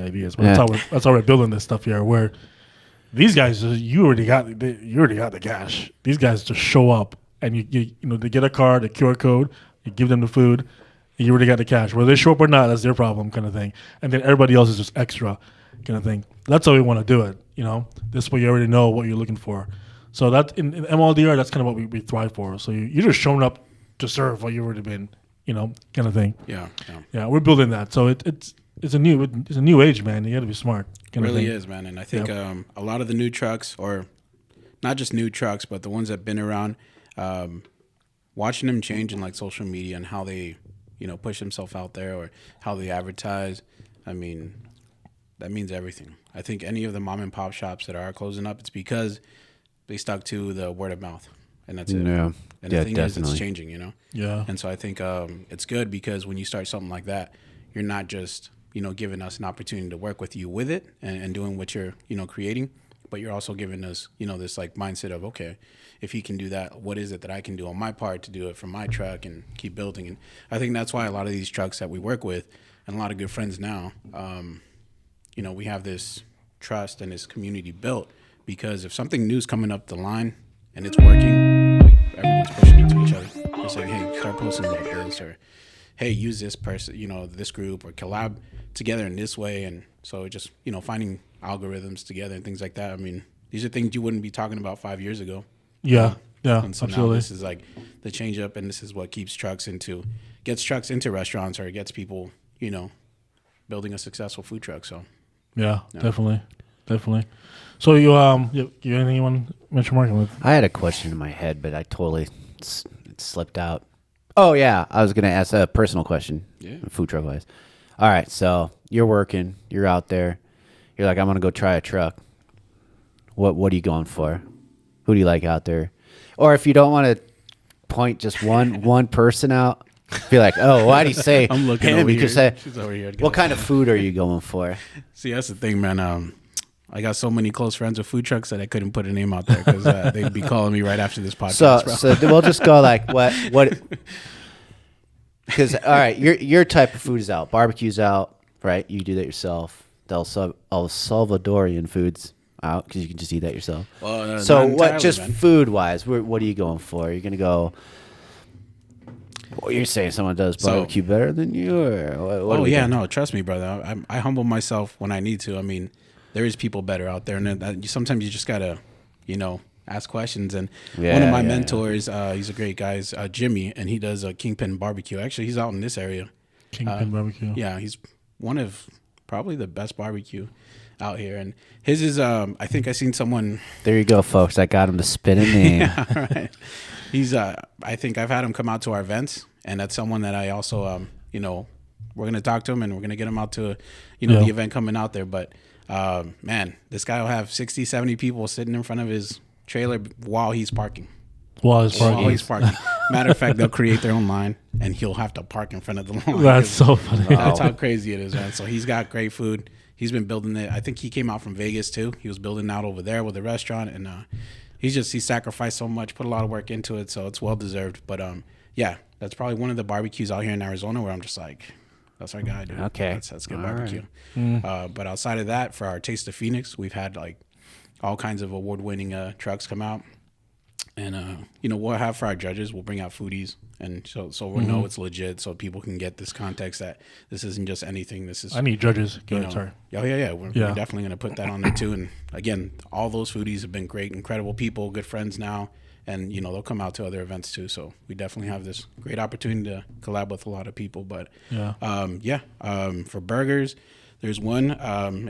ideas, but that's how we're building this stuff here. Where these guys, you already got the cash. These guys just show up, and you know they get a card, a QR code, you give them the food, and you already got the cash. Whether they show up or not, that's their problem, kind of thing. And then everybody else is just extra, kind of thing. That's how we want to do it. You know, this way you already know what you're looking for. So that in MLDR, that's kind of what we thrive for. So you're just showing up to serve what you've already been, you know, kind of thing. Yeah. We're building that. So it's a new age, man. You got to be smart. It really is, man. And I think a lot of the new trucks, or not just new trucks, but the ones that have been around, watching them change in like social media and how they, you know, push themselves out there or how they advertise. I mean, that means everything. I think any of the mom and pop shops that are closing up, it's because they stuck to the word of mouth, and that's it. Yeah. And the thing is, it's changing, you know? Yeah. And so I think it's good because when you start something like that, you're not just, you know, giving us an opportunity to work with you with it and doing what you're, you know, creating, but you're also giving us, you know, this like mindset of, okay, if he can do that, what is it that I can do on my part to do it for my truck and keep building? And I think that's why a lot of these trucks that we work with and a lot of good friends now, you know, we have this trust and this community built because if something new is coming up the line and it's working, like everyone's pushing it to each other. They're saying, hey, start posting like this, or hey, use this person, you know, this group, or collab together in this way. And so just, you know, finding algorithms together and things like that. I mean, these are things you wouldn't be talking about 5 years ago. Yeah. And so absolutely. now this is like the change up, and this is what gets trucks into restaurants, or it gets people, you know, building a successful food truck. So Yeah, definitely. So you anything you want to mention working with? I had a question in my head, but I totally it slipped out. Oh yeah, I was gonna ask a personal question. Yeah. Food truck wise. All right, so you're working, you're out there, you're like, I'm gonna go try a truck. What are you going for? Who do you like out there? Or if you don't want to point just one person out, be like, oh, why do you say I'm looking him? over You here. could say, She's over here. what kind of food are you going for? See, that's the thing, man. I got so many close friends with food trucks that I couldn't put a name out there because they'd be calling me right after this podcast. So we'll just go like what? Because all right, your type of food is out. Barbecue's out, right? You do that yourself. The El Salvadorian food's out because you can just eat that yourself. Well, so not what? entirely, Just man. food wise, what are you going for? You're gonna go. Well, you're saying someone does barbecue better than you, or what? Oh yeah, no, trust me, brother. I humble myself when I need to. I mean, there is people better out there, and sometimes you just gotta, you know, ask questions. And one of my mentors, he's a great guy, is Jimmy, and he does a Kingpin barbecue. Actually, he's out in this area. Kingpin barbecue. Yeah, he's one of probably the best barbecue out here, and his is. I think I seen someone. There you go, folks. I got him to spit a name. Yeah, right. He's. I think I've had him come out to our events, and that's someone that I also, you know, we're gonna talk to him, and we're gonna get him out to, you know, the event coming out there. But man, this guy will have 60, 70 people sitting in front of his trailer while he's parking. While he's parking. Matter of fact, they'll create their own line, and he'll have to park in front of the line. That's so funny. That's how crazy it is, man. So he's got great food. He's been building it. I think he came out from Vegas too. He was building out over there with a restaurant, and he sacrificed so much, put a lot of work into it, so it's well deserved. But yeah, that's probably one of the barbecues out here in Arizona where I'm just like, that's our guy, dude. Okay, that's good all barbecue. Right. But outside of that, for our Taste of Phoenix, we've had like all kinds of award-winning trucks come out. And, you know, we'll have for our judges, we'll bring out foodies. And so we'll know it's legit, so people can get this context that this isn't just anything. This is. I need judges. Go You ahead, know, sorry. Yeah. We're definitely going to put that on there too. And again, all those foodies have been great, incredible people, good friends now. And, you know, they'll come out to other events too. So we definitely have this great opportunity to collab with a lot of people. But for burgers, there's one,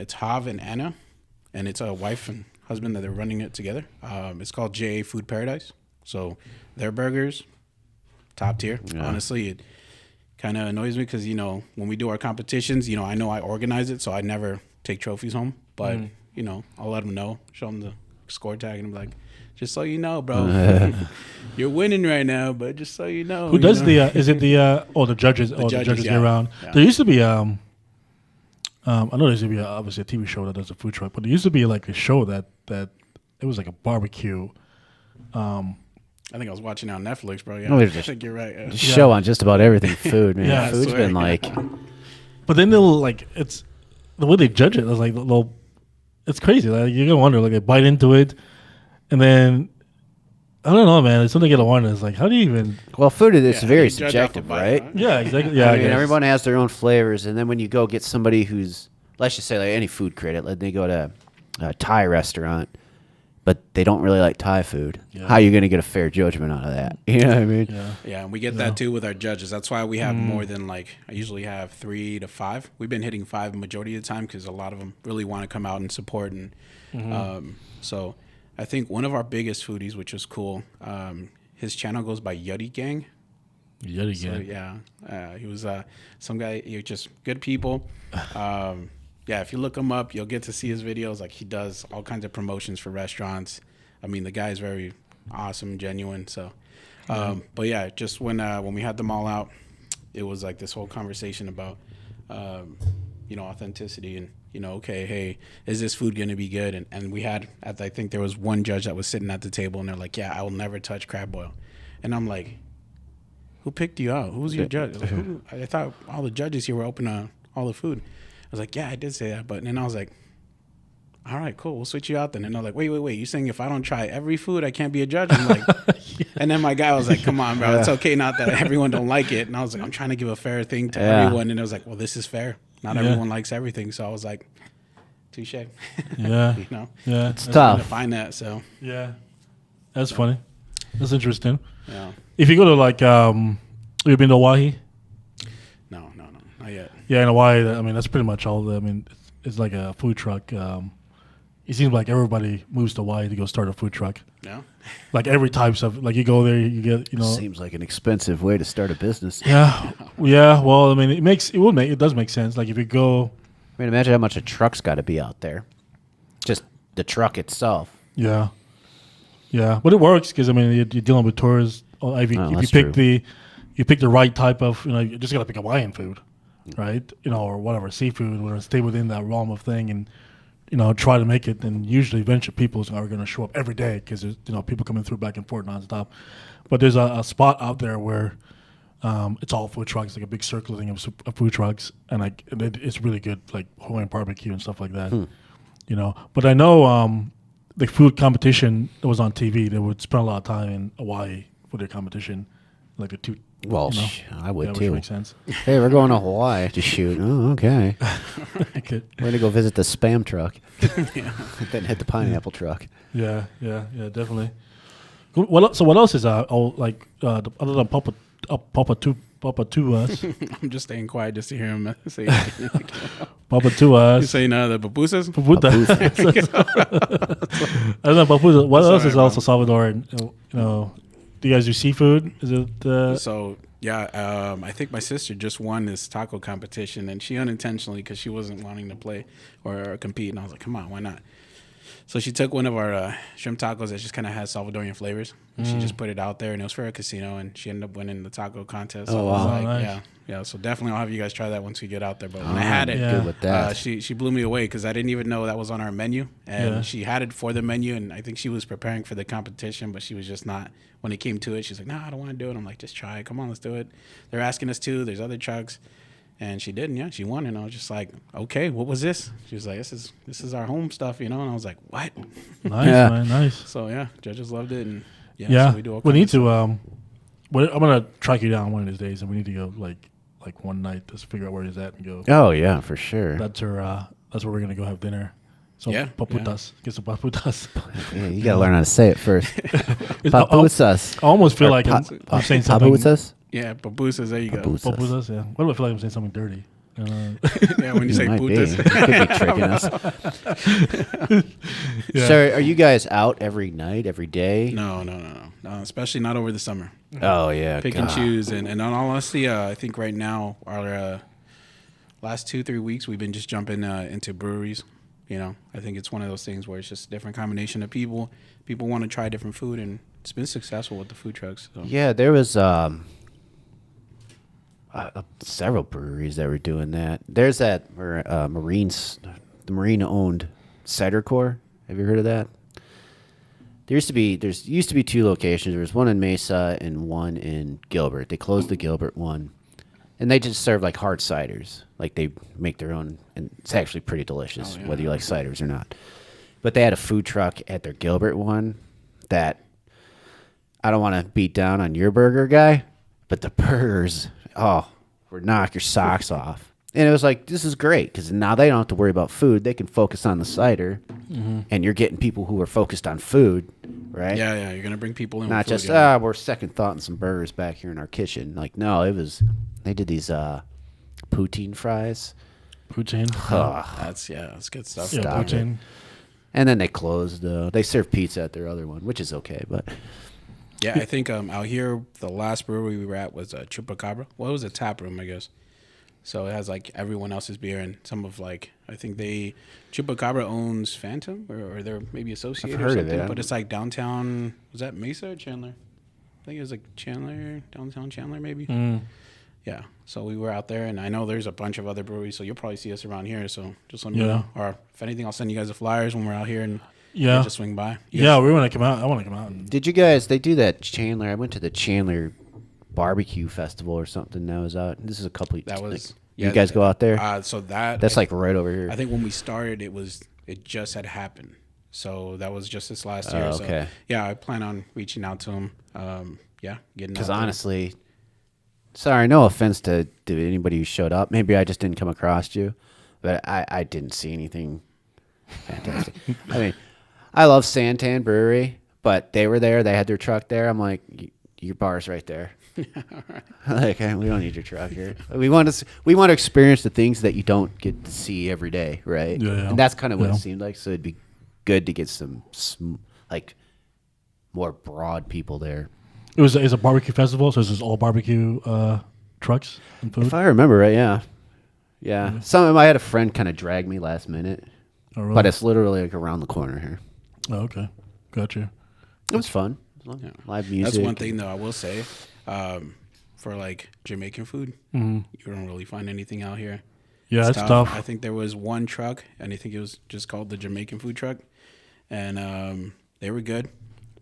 it's Hav and Anna, and it's a wife and husband that are running it together. It's called JA Food Paradise. So their burgers, top tier. Yeah. Honestly, it kind of annoys me because, you know, when we do our competitions, you know I organize it, so I never take trophies home. But, you know, I'll let them know, show them the score tag, and I'm like, just so you know, bro, you're winning right now, but just so you know. Who does is it the judges? The judges get around. Yeah. There used to be, I know there used to be obviously a TV show that does a food truck, but there used to be like a show that it was like a barbecue. I think I was watching it on Netflix, bro. Yeah, No, I think you're right. Show on just about everything food, man. Yeah, Food's been like. But then they'll like it's the way they judge it. It's like it's crazy. Like you're gonna wonder, like they bite into it, and then I don't know, man. It's something you gotta wonder. It's like how do you even? Well, food is very you judge off subjective, a bite, right? huh? Yeah, exactly. Yeah, I I mean, guess. everyone has their own flavors, and then when you go get somebody who's, let's just say, like any food critic, like they go to a Thai restaurant, but they don't really like Thai food. Yeah. How are you going to get a fair judgment out of that? You know what I mean? Yeah. Yeah, and we get that too with our judges. That's why we have more than I usually have 3 to 5. We've been hitting 5 majority of the time because a lot of them really want to come out and support. And so I think one of our biggest foodies, which was cool, his channel goes by Yuddy Gang. Yet So, again. yeah, he was some guy. You're just good people. Yeah, if you look him up, you'll get to see his videos. Like he does all kinds of promotions for restaurants. I mean, the guy is very awesome, genuine. So, but yeah, just when we had them all out, it was like this whole conversation about authenticity and okay, hey, is this food gonna be good? And we had I think there was one judge that was sitting at the table and they're like, yeah, I will never touch crab boil, and I'm like, who picked you out? Who's your judge? Like, I thought all the judges here were open to all the food. I was like, yeah, I did say that. But then I was like, all right, cool. We'll switch you out then. And they're like, wait. You saying if I don't try every food, I can't be a judge? I'm like, and then my guy was like, come on, bro. It's okay not that everyone don't like it. And I was like, I'm trying to give a fair thing to everyone. And it was like, well, this is fair. Not everyone likes everything. So I was like, touche. Yeah. It's Yeah. Trying to tough. find that. So Yeah. That's funny. That's interesting. yeah. If you go to like, you've been to Hawaii? No, not yet. Yeah, in Hawaii, I mean, that's pretty much all. I mean, it's like a food truck. It seems like everybody moves to Hawaii to go start a food truck. Yeah. Like every types of, like you go there, you get, Seems like an expensive way to start a business. Yeah. Well, I mean, it does make sense. Like if you go, I mean, imagine how much a truck's got to be out there. Just the truck itself. yeah, but it works because I mean, you're dealing with tourists. If you that's pick true. you pick the right type of, you just gotta pick Hawaiian food, right? Or whatever seafood, or stay within that realm of thing, and try to make it. And usually, eventually, people are going to show up every day because there's people coming through back and forth nonstop. But there's a spot out there where it's all food trucks, like a big circling of food trucks, and it's really good, like Hawaiian barbecue and stuff like that. But I know the food competition that was on TV, they would spend a lot of time in Hawaii for their competition, like the two. Well, I would Which too. makes sense. Hey, we're going to Hawaii to shoot. Oh, okay. Okay. Way to go visit the Spam truck. Then hit the pineapple truck. Yeah, definitely. What else is other than Papa to us? I'm just staying quiet just to hear him say. Papa to us. You saying the pupusas? I don't know Papusa. What else Sorry, is also Salvadoran? Do you guys do seafood? Is it? So yeah, I think my sister just won this taco competition, and she unintentionally, because she wasn't wanting to play or compete, and I was like, come on, why not? So she took one of our shrimp tacos that just kind of has Salvadorian flavors. And she just put it out there, and it was for a casino, and she ended up winning the taco contest. So Oh, I was wow. like, Nice. yeah. So definitely I'll have you guys try that once we get out there. But when I had it, Yeah. Good with that. she blew me away because I didn't even know that was on our menu, and Yeah. she had it for the menu, and I think she was preparing for the competition, but she was just not. When it came to it, she's like, "No, I don't want to do it." I'm like, "Just try it. Come on, let's do it." They're asking us to. There's other trucks, and she did, and yeah, she won. And I was just like, "Okay, what was this?" She was like, "This is our home stuff," And I was like, "What?" Nice, Yeah. man. Nice. So yeah, judges loved it, and Yeah. so we do all We need kinds of to. I'm gonna track you down one of these days, and we need to go like one night to figure out where he's at and go. Oh, yeah, for sure. That's her. That's where we're gonna go have dinner. So Yeah, paputas. Get some paputas. Yeah, you got to learn how to say it first. I Papusas. almost feel Or like I'm saying something. Papusas? Yeah, pupusas. There you go. Papusas. Papusas, yeah. What do I feel like I'm saying something dirty? Yeah, when you say Might be. putas. You could be tricking us. Yeah. So, are you guys out every night, every day? No, especially not over the summer. Oh, yeah. Pick and God. choose, and in all honesty, I think right now our last 2-3 weeks we've been just jumping into breweries. I think it's one of those things where it's just a different combination of people. People want to try different food, and it's been successful with the food trucks. So. Yeah, there was several breweries that were doing that. There's that the marine-owned Cider Core. Have you heard of that? There used to be 2 locations. There was one in Mesa and one in Gilbert. They closed the Gilbert one, And they just serve like hard ciders. Like they make their own, and it's actually pretty delicious, whether you like ciders or not. But they had a food truck at their Gilbert one that I don't want to beat down on your burger guy, but the burgers, would knock your socks off. And it was like, this is great because now they don't have to worry about food. They can focus on the cider, and you're getting people who are focused on food, right? Yeah. You're gonna bring people in. Not with food, just we're second thought in some burgers back here in our kitchen. Like no, they did these poutine fries. Poutine. That's good stuff. Yeah, Stop poutine. And then they closed. They serve pizza at their other one, which is okay. But Yeah, I think out here the last brewery we were at was Chupacabra. Well, it was a tap room, I guess. So it has like everyone else's beer and some of like I think Chupacabra owns Phantom or they're maybe associated I've or heard of something. it. But it's like downtown. Was that Mesa or Chandler? I think it was like Chandler, downtown Chandler maybe. Yeah. So we were out there, and I know there's a bunch of other breweries, so you'll probably see us around here. So just let me know, or if anything, I'll send you guys the flyers when we're out here and just swing by. We want to come out. I want to come out. And did you guys? They do that Chandler. I went to the Chandler barbecue festival or something. That was out. This is a couple. That was. You guys go out there? So that's like right over here. I think when we started, it just had happened. So that was just this last year. Okay. So yeah, I plan on reaching out to him. Getting because honestly, sorry, no offense to anybody who showed up. Maybe I just didn't come across you, but I didn't see anything fantastic. I mean, I love Santan Brewery, but they were there. They had their truck there. I'm like, your bar's right there. Like, we don't need your truck here. We want to experience the things that you don't get to see every day, right? Yeah. And that's kind of what it seemed like. So it'd be good to get some like more broad people there. it's a barbecue festival, so it's just all barbecue trucks and food. If I remember right, yeah. I had a friend kind of drag me last minute, but it's literally like around the corner here. Oh, okay, gotcha. It was fun. Live music. That's one thing though I will say. For like Jamaican food, you don't really find anything out here. Yeah, it's tough. I think there was one truck, and I think it was just called the Jamaican food truck, and they were good,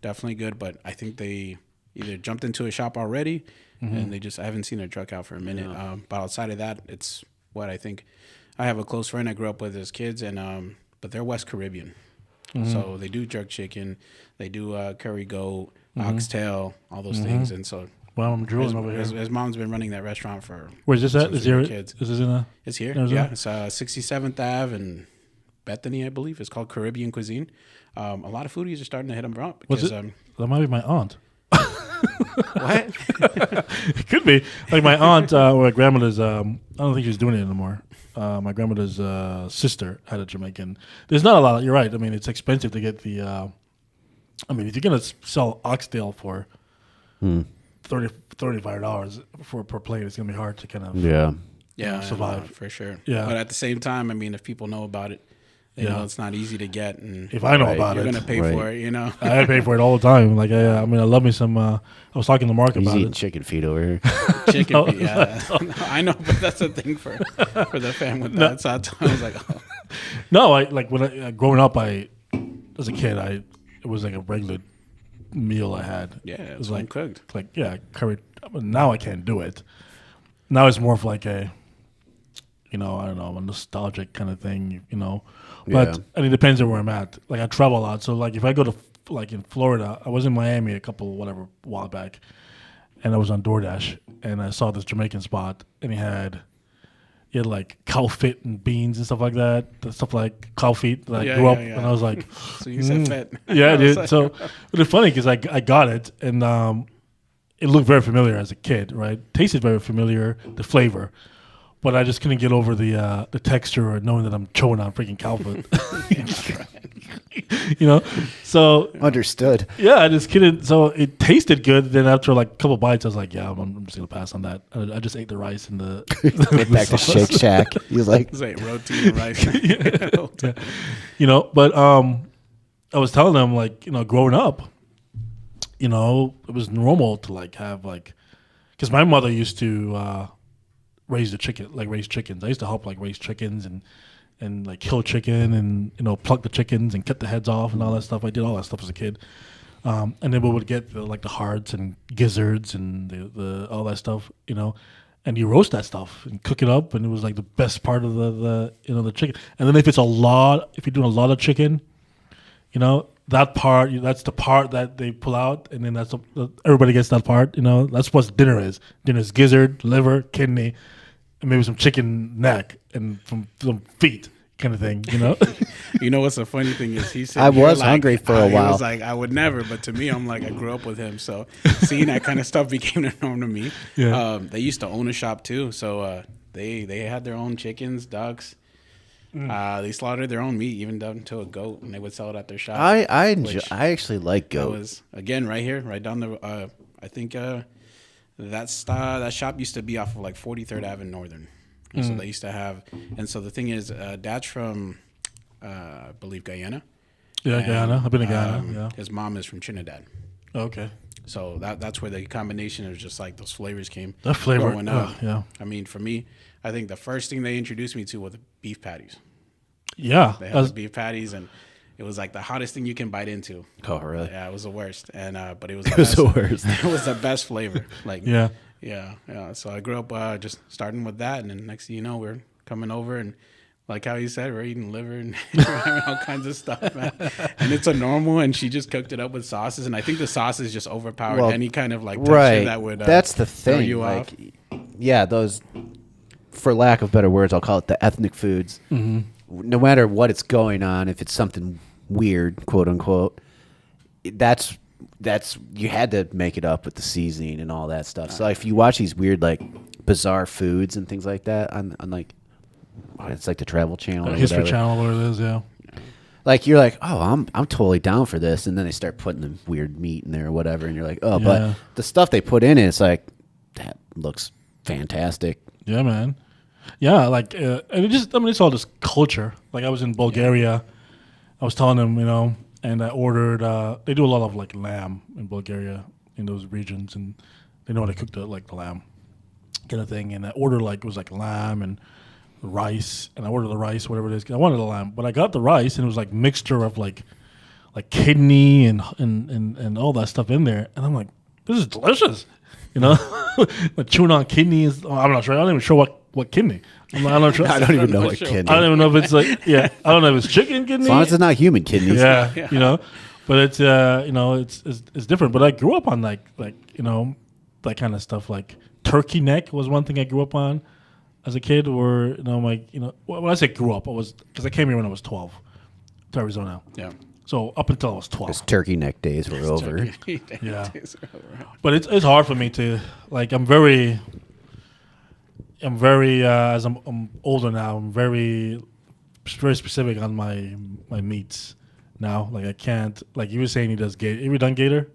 definitely good. But I think they either jumped into a shop already, and I haven't seen a truck out for a minute. Yeah. But outside of that, it's what I think. I have a close friend I grew up with as kids, and but they're West Caribbean, so they do jerk chicken, they do curry goat, oxtail, all those things, and so. Well, I'm drooling over here. His mom's been running that restaurant for. Where's this at? Is this in a? It's here. Arizona? Yeah, it's 67th Ave and Bethany, I believe. It's called Caribbean Cuisine. A lot of foodies are starting to hit them up because That might be my aunt. what? It could be like my aunt or my grandmother's. I don't think she's doing it anymore. My grandmother's sister had a Jamaican. There's not a lot. You're right. I mean, it's expensive to get the. I mean, if you're gonna sell oxtail for $35 per plate, it's gonna be hard to kind of survive for sure. Yeah, but at the same time, I mean, if people know about it, they know it's not easy to get. And if I know about you're it, gonna pay for it. You know, I pay for it all the time. Like I mean, I love me some. I was talking to Mark about it. Chicken feet over here. Chicken feet. Yeah, I know, but that's a thing for the fan with that. So I was like, oh. No, I like when growing up. As a kid, it was like a regular meal I had. Yeah, it was like cooked. Like curry. Now I can't do it. Now it's more of like a, I don't know, a nostalgic kind of thing, But and it depends on where I'm at. Like I travel a lot, so like if I go to like in Florida, I was in Miami a while back, and I was on DoorDash, and I saw this Jamaican spot, and he had like cow feet and beans and stuff like that. The stuff like cow feet that I grew up, and I was like, so you said fat. Yeah, dude. So it's funny because I got it, and it looked very familiar as a kid, right? Tasted very familiar, the flavor, but I just couldn't get over the texture or knowing that I'm chewing on freaking cow foot. So Understood. Yeah, I just couldn't. So it tasted good. Then after like a couple bites, I was like, yeah, I'm just gonna pass on that. I just ate the rice and the. Went back to Shake Shack. He was like, it's like roti and rice. But I was telling them like, growing up, it was normal to like have like, because my mother used to raise chickens. I used to help like raise chickens and like kill chicken and pluck the chickens and cut the heads off and all that stuff. I did all that stuff as a kid. And then we would get the hearts and gizzards and the all that stuff, and you roast that stuff and cook it up, and it was like the best part of the the chicken. And then if you're doing a lot of chicken, that part, that's the part that they pull out, and then everybody gets that part. That's what dinner is. Dinner is gizzard, liver, kidney, and maybe some chicken neck and some feet, kind of thing. You know what's the funny thing is, he said I was hungry for a while. He was like, I would never, but to me, I'm like, I grew up with him, so seeing that kind of stuff became the norm to me. Yeah. They used to own a shop too, so they had their own chickens, ducks. They slaughtered their own meat, even down to a goat, and they would sell it at their shop. I actually like goat. That was, again, right here, right down the. I think that shop used to be off of like 43rd Avenue Northern, and so they used to have. And so the thing is, Dad's from, I believe, Guyana. Yeah, Guyana. I've been to Guyana. Yeah. His mom is from Trinidad. Okay. So that's where the combination of just like those flavors came. That flavor, growing up. yeah. I mean, for me, I think the first thing they introduced me to was beef patties. Yeah. They had the beef patties, and it was like the hottest thing you can bite into. Oh, really? Yeah, it was the worst. And but it was The worst. It was the best flavor. Like Yeah. Yeah. So I grew up just starting with that, and then next thing you know, we're coming over, and like how you said, we're eating liver and we're having all kinds of stuff, man. And it's a normal, and she just cooked it up with sauces, and I think the sauces just overpowered any kind of like texture that would that's the throw thing. you off. Yeah, those, for lack of better words, I'll call it the ethnic foods. Mm-hmm. No matter what it's going on, if it's something weird, quote unquote, that's you had to make it up with the seasoning and all that stuff. So if you watch these weird, like, bizarre foods and things like that on like, it's like the Travel Channel or History whatever. Channel, what it is, yeah. Like, you're like, oh, I'm totally down for this, and then they start putting the weird meat in there or whatever, and you're like, oh, but the stuff they put in it, it's like, that looks fantastic. Yeah, man. Yeah, like, and it's all this culture. Like, I was in Bulgaria. I was telling them, and I ordered, they do a lot of, like, lamb in Bulgaria, in those regions, and they know how to cook the lamb kind of thing. And I ordered, like, it was, like, lamb and rice, and I ordered the rice, whatever it is. I wanted the lamb, but I got the rice, and it was, like, mixture of, like kidney and all that stuff in there. And I'm like, this is delicious. Like chewing on kidney is, I'm not sure. I'm not even sure what kidney. I'm not sure. I don't even know what kidney. I don't even know if it's like, I don't know if it's chicken kidney. As long as it's not human kidneys. Yeah. But it's, it's different. But I grew up on that kind of stuff. Like turkey neck was one thing I grew up on as a kid. Or, when I say grew up, because I came here when I was 12 to Arizona. Yeah. So up until I was 12. Those turkey neck days were over. Yeah. But it's hard for me to, like, I'm very as I'm older now, I'm very specific on my meats now. Like, I can't, like you were saying, he does gator. Have you done gator?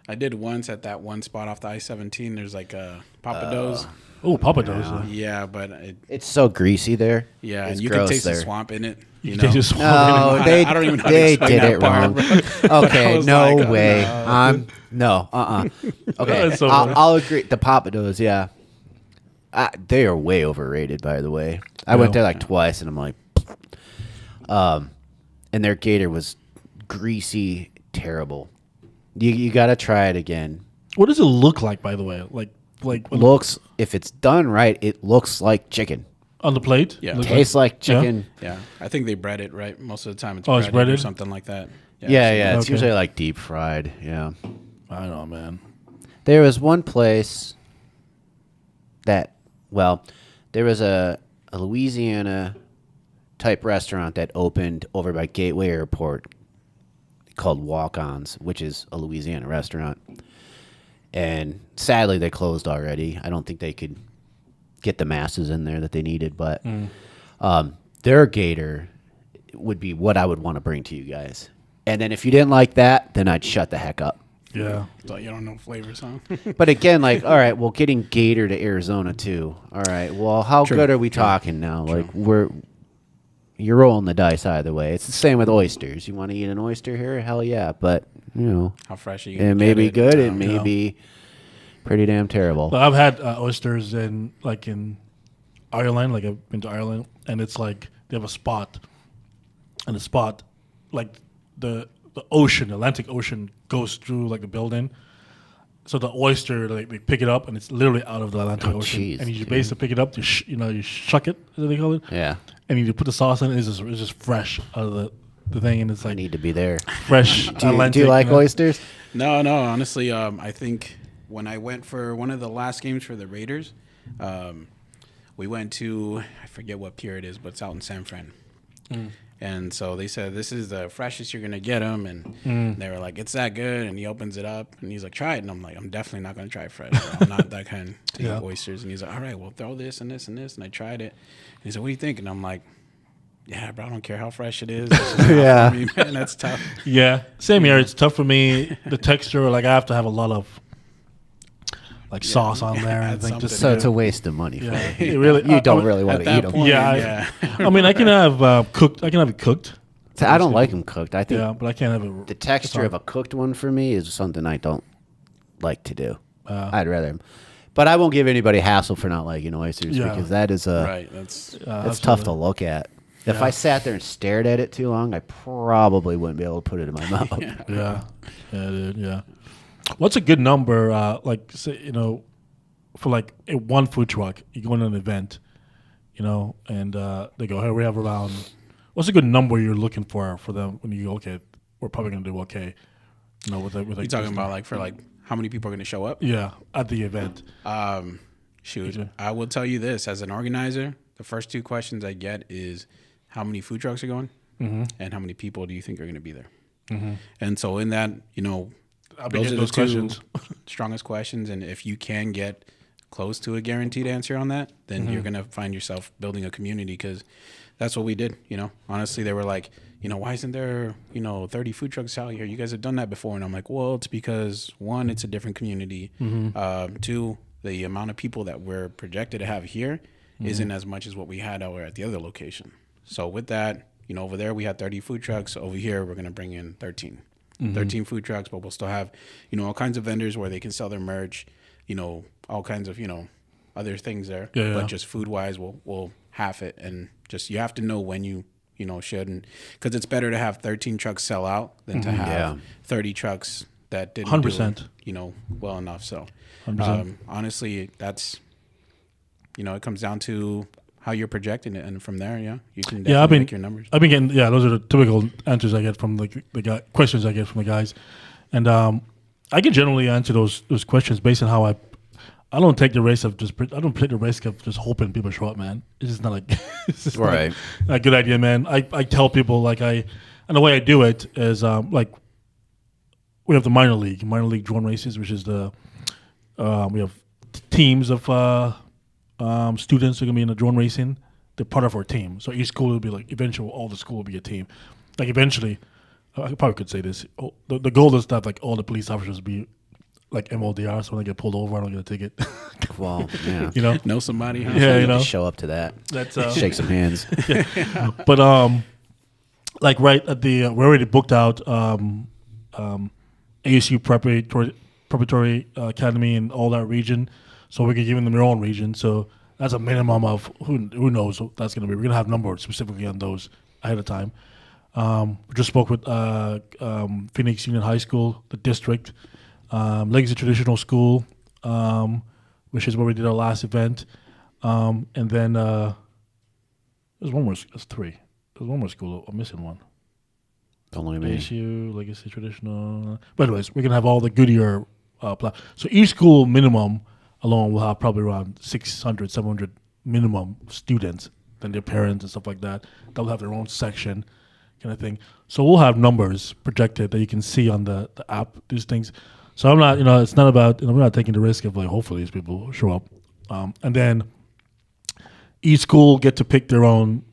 I did once at that one spot off the I-17. There's like a Papados. Oh, Papados. Yeah, but it's so greasy there. Yeah, it's and you can taste the swamp in it. You can taste the swamp. No, I don't even know how to they explain did that it part, wrong. Okay, no like, way. no. Okay, That's so I'll agree. The Papados, yeah. They are way overrated, by the way. I went there like twice, and I'm like, and their gator was greasy, terrible. You got to try it again. What does it look like, by the way? Like looks, if it's done right, it looks like chicken. On the plate? Yeah. Tastes like chicken. Yeah, I think they bread it, right? Most of the time it's breaded breaded or something like that. Yeah, it's Okay. usually like deep fried, yeah. I don't know, man. There was one place that, there was a Louisiana type restaurant that opened over by Gateway Airport called Walk-Ons, which is a Louisiana restaurant. And sadly, they closed already. I don't think they could get the masses in there that they needed, but their gator would be what I would want to bring to you guys. And then if you didn't like that, then I'd shut the heck up. Yeah. So you don't know flavors, huh? But again, like, all right, well, getting gator to Arizona too. All right, well, how good are we talking now? Like, you're rolling the dice either way. It's the same with oysters. You want to eat an oyster here? Hell yeah. But, how fresh are you? It may be good. It may be pretty damn terrible. Well, I've had oysters in Ireland. Like, I've been to Ireland, and it's like they have a spot, and the spot, like the ocean, Atlantic Ocean, goes through like the building, so the oyster, like they pick it up and it's literally out of the Atlantic Ocean, jeez, and you dude. basically pick it up, you shuck it, as they call it, Yeah. and you put the sauce in it. It's just fresh out of the thing, and it's I like need to be there. fresh Atlantic. Do you like oysters? No. Honestly, I think when I went for one of the last games for the Raiders, we went to, I forget what pier it is, but it's out in San Fran. And so they said, this is the freshest you're going to get them. And they were like, it's that good. And he opens it up and he's like, try it. And I'm like, I'm definitely not going to try it fresh. I'm not that kind to eat oysters. And he's like, all right, well, throw this and this and this. And I tried it. And he said, what do you think? And I'm like, yeah, bro, I don't care how fresh it is. It's just not for me, man. That's tough. Yeah, same here. It's tough for me. The texture, like I have to have a lot of like sauce on there. I think just So it's a waste of money. yeah, For you. it really. You don't really want At to eat that them. point, Yeah, I mean, I can have cooked. I can have it cooked. I don't like them cooked. I think Yeah, but I can't have it. the texture of a cooked one for me is something I don't like to do. I'd rather. But I won't give anybody hassle for not liking oysters because that is Right. That's it's tough to look at. If I sat there and stared at it too long, I probably wouldn't be able to put it in my mouth. Yeah, dude. Yeah. What's a good number? Like, say, for like one food truck, you go in an event, and they go, hey, we have around. What's a good number you're looking for them when you go? Okay, we're probably gonna do okay. With you talking about like for like how many people are going to show up? Yeah, at the event. Shoot, I will tell you this as an organizer, the first two questions I get is how many food trucks are going and how many people do you think are going to be there? And so in that, those are the questions. Strongest questions. And if you can get close to a guaranteed answer on that, then you're going to find yourself building a community because that's what we did. Honestly, they were like, why isn't there, 30 food trucks out here? You guys have done that before. And I'm like, well, it's because one, it's a different community. Two, the amount of people that we're projected to have here isn't as much as what we had over at the other location. So with that, over there we had 30 food trucks. Over here, we're going to bring in 13. 13 food trucks, but we'll still have, all kinds of vendors where they can sell their merch, all kinds of, other things there. Yeah. But just food-wise, we'll half it. And just you have to know when you should. Because it's better to have 13 trucks sell out than to have 30 trucks that didn't 100%. do, well enough. So 100%. honestly, that's, it comes down to how you're projecting it, and from there, you can definitely make your numbers. I've been getting, those are the typical answers I get from the guy, questions I get from the guys, and I can generally answer those questions based on how I don't take the risk of I don't take the risk of just hoping people show up, man. It's just not like it's just Right. not a good idea, man. I tell people and the way I do it is like we have the minor league drone races, which is we have teams of students who are going to be in the drone racing. They're part of our team. So each school will be like, eventually all the school will be a team. Like eventually, I probably could say this. The goal is that like all the police officers be like MLDR, so when they get pulled over, I don't get a ticket. Well, yeah. Know somebody, huh? Yeah, Just show up to that. That's Shake some hands. But like right at the we're already booked out ASU preparatory academy and all that region, so we can give them their own region. So that's a minimum of who knows what that's going to be. We're going to have numbers specifically on those ahead of time. We just spoke with Phoenix Union High School, the district, Legacy Traditional School, which is where we did our last event, and then there's one more. There's three. There's one more school. I'm missing one. Don't look at me. ASU, Legacy Traditional. But anyways, we're gonna have all the Goodyear. So each school minimum alone will have probably around 600, 700 minimum students, then their parents and stuff like that. They'll have their own section, kind of thing. So we'll have numbers projected that you can see on the app. These things. So I'm not, it's not about. We're not taking the risk of like hopefully these people show up, and then each school get to pick their own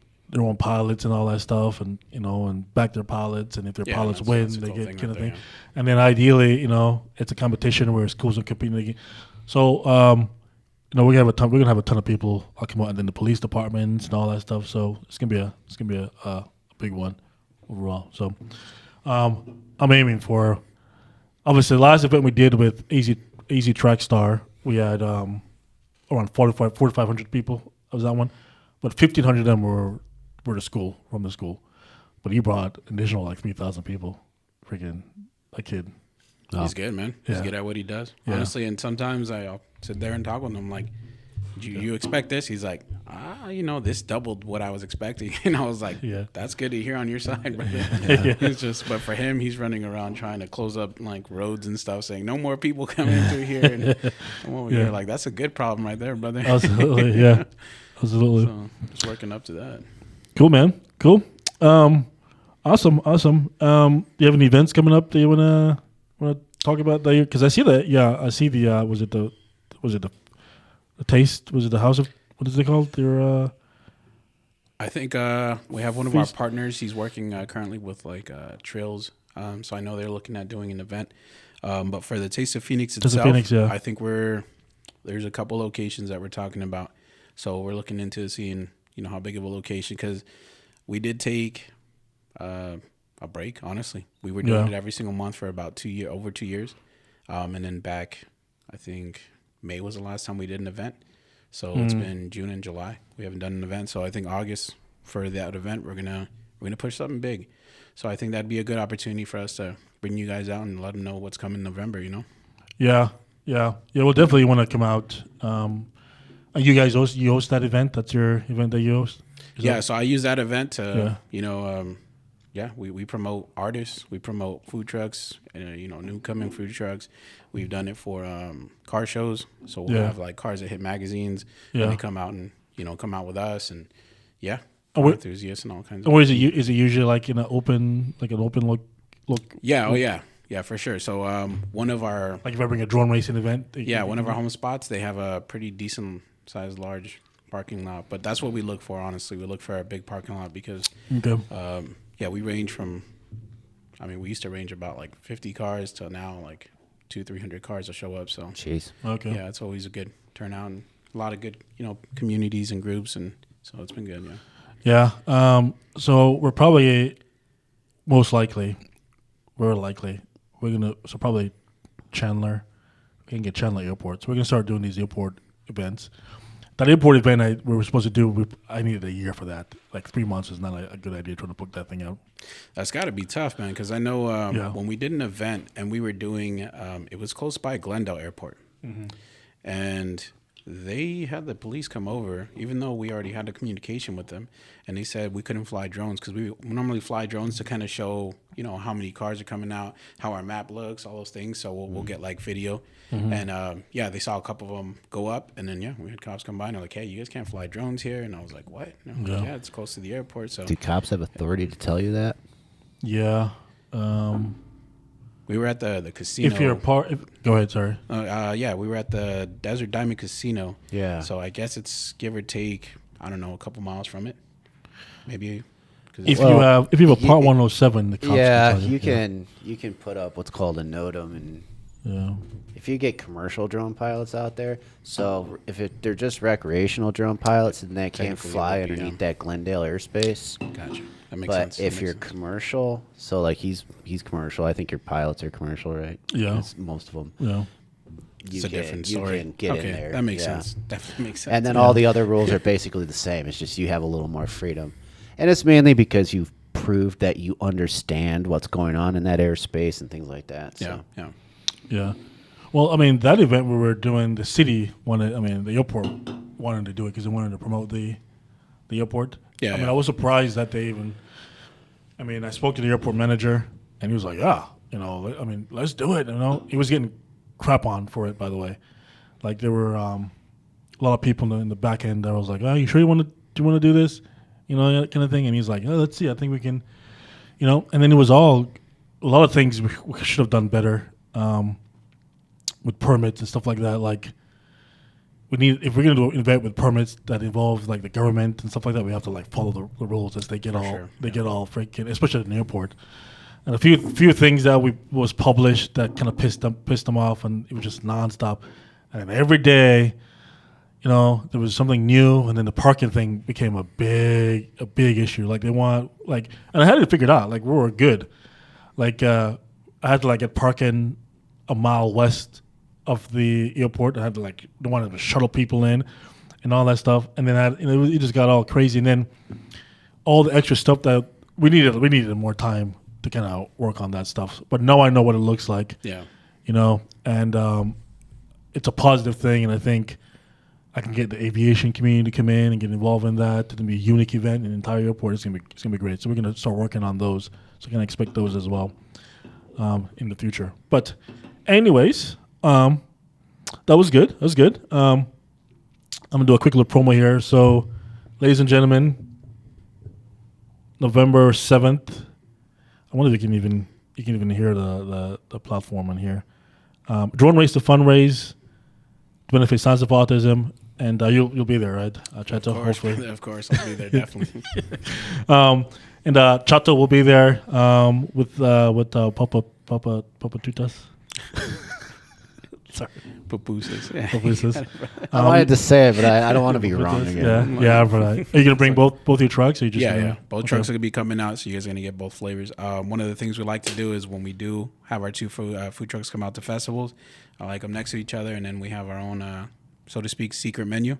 pilots and all that stuff, and and back their pilots, and if their pilots win, that's a they cool get thing kind of right there, thing. And then ideally, it's a competition where schools are competing. So we're gonna have a ton of people come out, and then the police departments and all that stuff. So it's gonna be a big one overall. So I'm aiming for obviously the last event we did with Easy Track Star, we had around 4,500 people. That was that one, but 1,500 of them were from the school. But he brought an additional like 3,000 people. Freaking that kid. He's good, man. He's good at what he does. Yeah. Honestly, and sometimes I'll sit there and talk with him like, you expect this? He's like, this doubled what I was expecting. And I was like, that's good to hear on your side, brother. It's just, but for him, he's running around trying to close up like roads and stuff, saying no more people coming through here. And I'm over here like, that's a good problem right there, brother. Absolutely, yeah, absolutely. So just working up to that. Cool, man. Cool. Awesome. Do you have any events coming up that you wanna talk about? Because I see that. Yeah, I see the. Was it the taste? Was it the house of? What is it called? Their. I think we have one of our partners. He's working currently with like Trails. So I know they're looking at doing an event. But for the Taste of Phoenix itself, I think there's a couple locations that we're talking about. So we're looking into seeing how big of a location, because we did take a break. Honestly, we were doing it every single month for about over 2 years, and then back, I think May was the last time we did an event. So it's been June and July. We haven't done an event. So I think August for that event, we're gonna push something big. So I think that'd be a good opportunity for us to bring you guys out and let them know what's coming in November. Yeah. We'll definitely want to come out. You guys host that event? That's your event that you host? So I use that event to we promote artists, we promote food trucks, new coming food trucks. We've done it for car shows, so we'll have like cars that hit magazines, and they come out and come out with us, and enthusiasts and all kinds of. Or is it usually like in an open look? Yeah, for sure. So one of our, like if I bring a drone racing event, one of our home spots, they have a pretty decent sized large parking lot, but that's what we look for. Honestly, we look for a big parking lot because we range from, we used to range about like 50 cars to now like 200-300 cars will show up. So jeez, okay, yeah, it's always a good turnout and a lot of good communities and groups, and so it's been good. So we're probably probably Chandler. We can get Chandler Airport, so we're gonna start doing these airport events. That airport event we were supposed to do, I needed a year for that. Like 3 months is not a good idea trying to book that thing out. That's got to be tough, man, because I know when we did an event and we were doing, it was close by Glendale Airport. And they had the police come over, even though we already had a communication with them, and they said we couldn't fly drones because we normally fly drones to kind of show, how many cars are coming out, how our map looks, all those things. So we'll get like video. And they saw a couple of them go up, and then we had cops come by and they're like, "Hey, you guys can't fly drones here." And I was like, "What?" And like, it's close to the airport. So do cops have authority to tell you that? Yeah. We were at the casino. If you're go ahead. Sorry. We were at the Desert Diamond Casino. Yeah. So I guess it's give or take, I don't know, a couple miles from it, maybe. If you have a Part 107, the cops can tell you can put up what's called a NOTAM, and Yeah. If you get commercial drone pilots out there, so if they're just recreational drone pilots and they can't fly underneath that Glendale airspace. Gotcha. That makes sense. But if you're commercial, so like he's commercial. I think your pilots are commercial, right? Yeah. That's most of them. Yeah. It's a different story. You can get in there. That makes sense. Definitely makes sense. And then all the other rules are basically the same. It's just you have a little more freedom. And it's mainly because you've proved that you understand what's going on in that airspace and things like that. So. Yeah. Well, I mean, that event we were doing, the city wanted, I mean, the airport wanted to do it because they wanted to promote the airport. Yeah. I mean, I was surprised that they even, I mean, I spoke to the airport manager and he was like, yeah, I mean, let's do it. He was getting crap on for it, by the way. Like there were a lot of people in the back end that was like, oh, you sure do you want to do this? That kind of thing. And he's like, oh, let's see. I think we can, and then it was a lot of things we should have done better with permits and stuff like that. Like if we're going to do an event with permits that involves like the government and stuff like that, we have to like follow the rules as they get get all freaking, especially at an airport. And a few things that was published that kind of pissed them off, and it was just nonstop. And every day, there was something new, and then the parking thing became a big issue. Like they want and I had it figured out. Like we were good. Like I had to get parking a mile west of the airport. I had to they wanted to shuttle people in, and all that stuff. And then it just got all crazy. And then all the extra stuff that we needed more time to kind of work on that stuff. But now I know what it looks like. Yeah. and it's a positive thing, and I think I can get the aviation community to come in and get involved in that. It's going to be a unique event in the entire airport. It's going to be great. So we're going to start working on those. So you can expect those as well in the future. But anyways, that was good. I'm going to do a quick little promo here. So, ladies and gentlemen, November 7th. I wonder if you can even hear the platform on here. Drone race to fundraise, to benefit Sons of Autism, and you'll be there, right, Chato? Hopefully, of course, I'll be there definitely. And Chato will be there with Papa Tutas. Sorry, Pupusas. Yeah. Pupusas. I wanted to say it, but I don't want to be wrong again. Yeah. But are you gonna bring both your trucks? Or you just Both trucks are gonna be coming out, so you guys are gonna get both flavors. One of the things we like to do is when we do have our two food trucks come out to festivals, I like them next to each other, and then we have our own, so to speak, secret menu.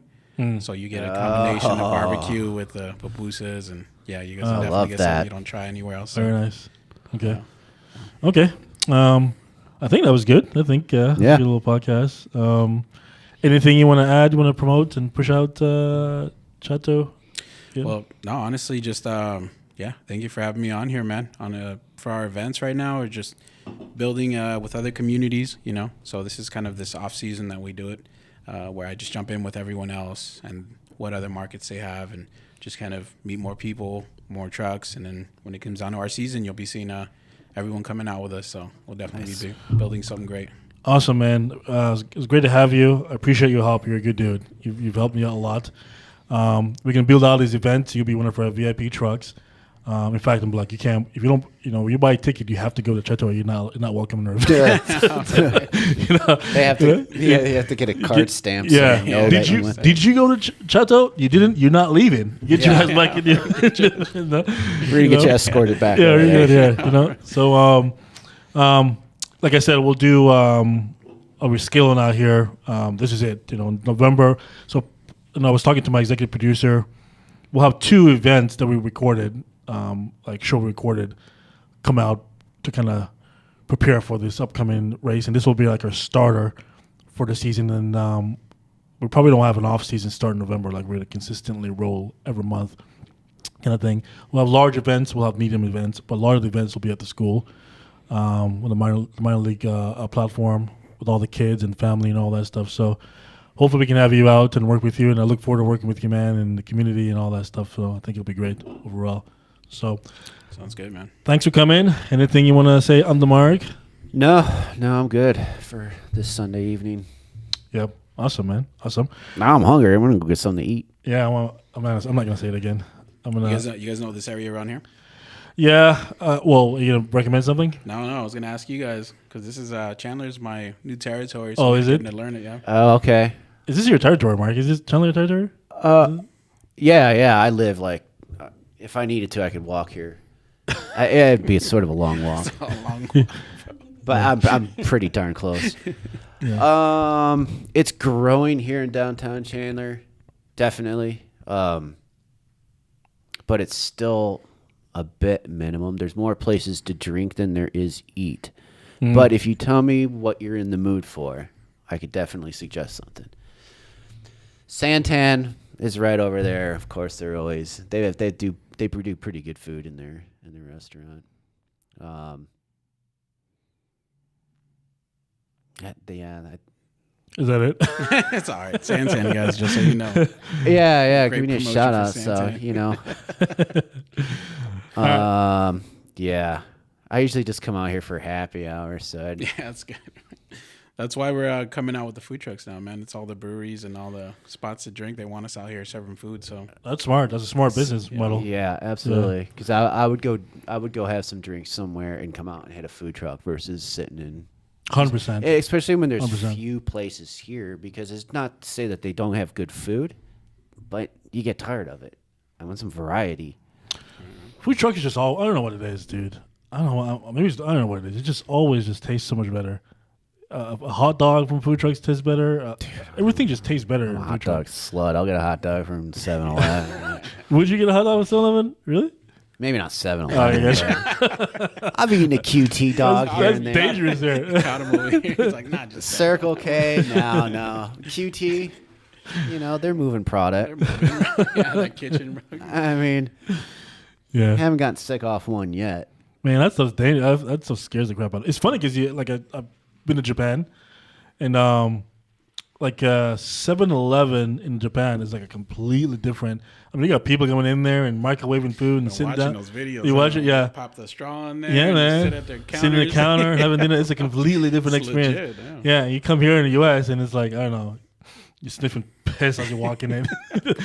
So you get a combination of barbecue with the pupusas, and you guys will definitely get something you don't try anywhere else. So. Very nice. Okay. Okay. I think that was good. I think good little podcast. Anything you want to add? You want to promote and push out, Chato? Yeah. Well, no, honestly, just thank you for having me on here, man. For our events right now, we're just building with other communities, So this is kind of this off season that we do it, where I just jump in with everyone else and what other markets they have, and just kind of meet more people, more trucks, and then when it comes down to our season, you'll be seeing everyone coming out with us. So we'll definitely be building something great. Awesome, man. It was great to have you. I appreciate your help. You're a good dude. You've helped me out a lot. We can build out these events. You'll be one of our VIP trucks. In fact, I'm like, you can't, if you don't, you buy a ticket, you have to go to Chato, or you're not welcome in our event. They have to, you have to get a card stamp. Yeah. Did you go to Chato? You didn't. You're not leaving. Get your ass back in your. We're gonna get you escorted back. Yeah, you're good. Yeah, So, like I said, we'll do. We're scaling out here. This is it. November. So, I was talking to my executive producer. We'll have 2 events that we recorded. Show recorded, come out to kind of prepare for this upcoming race, and this will be like our starter for the season. And we probably don't have an off season start in November, like we're gonna consistently roll every month, kind of thing. We'll have large events, we'll have medium events, but a lot of the events will be at the school, with the minor league platform with all the kids and family and all that stuff. So hopefully we can have you out and work with you, and I look forward to working with you, man, and the community and all that stuff. So I think it'll be great overall. So, sounds good, man. Thanks for coming. Anything you want to say on the mark? No, I'm good for this Sunday evening. Yep. Awesome, man. Awesome. Now I'm hungry. I'm gonna go get something to eat. Yeah. I'm not gonna say it again. You guys know this area around here? Yeah. Well, you gonna recommend something? No. I was gonna ask you guys because this is Chandler's my new territory. So is it? To learn it, yeah. Oh, okay. Is this your territory, Mark? Is this Chandler territory? Yeah. I live if I needed to, I could walk here. It'd be sort of a long walk. But I'm pretty darn close. Yeah. It's growing here in downtown Chandler, definitely. But it's still a bit minimum. There's more places to drink than there is eat. But if you tell me what you're in the mood for, I could definitely suggest something. Santan is right over there. Of course, they do pretty good food in their restaurant. Is that it? It's all right. Santan, guys, just so you know. Yeah. Give me a shout out. So, yeah. I usually just come out here for happy hour. So that's good. That's why we're coming out with the food trucks now, man. It's all the breweries and all the spots to drink. They want us out here serving food. So that's smart. That's a smart business model. Yeah, absolutely. Because I would go have some drinks somewhere and come out and hit a food truck versus sitting in. 100%. Especially when there's 100%. Few places here, because it's not to say that they don't have good food, but you get tired of it. I want some variety. Food truck is just I don't know what it is, dude. I don't know. I don't know what it is. It just always just tastes so much better. A hot dog from food trucks tastes better. Everything just tastes better. A hot dog slut. I'll get a hot dog from 7-Eleven. Would you get a hot dog from 7-Eleven? Really? Maybe not 7 Oh, you guys- I've eaten a QT dog here That's and there. dangerous there. Caught him over here. It's like, not just Circle K, no. QT, they're moving product. yeah, that kitchen. I mean, Yeah. haven't gotten sick off one yet. Man, that stuff's dangerous. That stuff scares the crap out of me. It's funny because I've been to Japan, and 7-Eleven in Japan is like a completely different. I mean, you got people coming in there and microwaving food and sitting Watching down. those videos. You watch it, yeah. Pop the straw in there. Yeah, and man. Sit at their counters. Sitting at the counter, having dinner. It's a completely different It's experience. legit, yeah, you come here in the U.S. and it's like, I don't know, you're sniffing piss as you're walking in.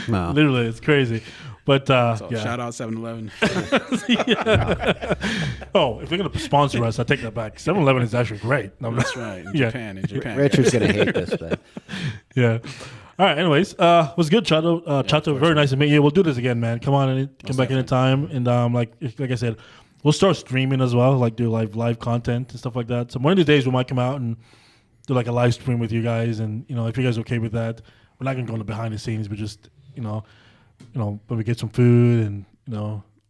No. Literally, it's crazy. But So yeah. shout out 7-Eleven. Oh, if you're gonna sponsor us, I take that back. 7-Eleven is actually great. No, That's right. In Yeah. Japan. In Japan. Richard's going to hate this, but Yeah. All right. Anyways, was good, Chato. Chato, very nice to meet you. We'll do this again, man. Come on and come back anytime. And like I said, we'll start streaming as well, like do live content and stuff like that. So one of these days we might come out and do like a live stream with you guys. And if you guys are okay with that, we're not gonna go into behind the scenes, but just when we get some food and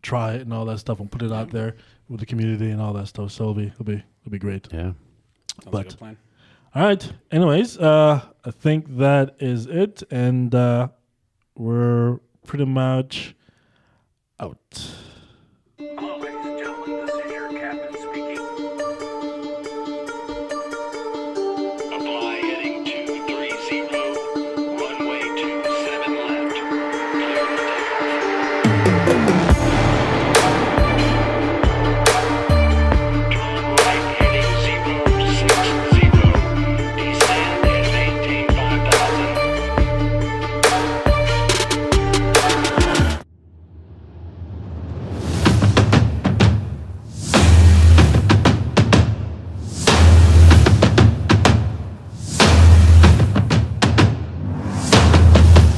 try it and all that stuff and put it out there with the community and all that stuff. So it'll be great. yeah. Sounds like a plan. All right. Anyways, I think that is it, and we're pretty much out.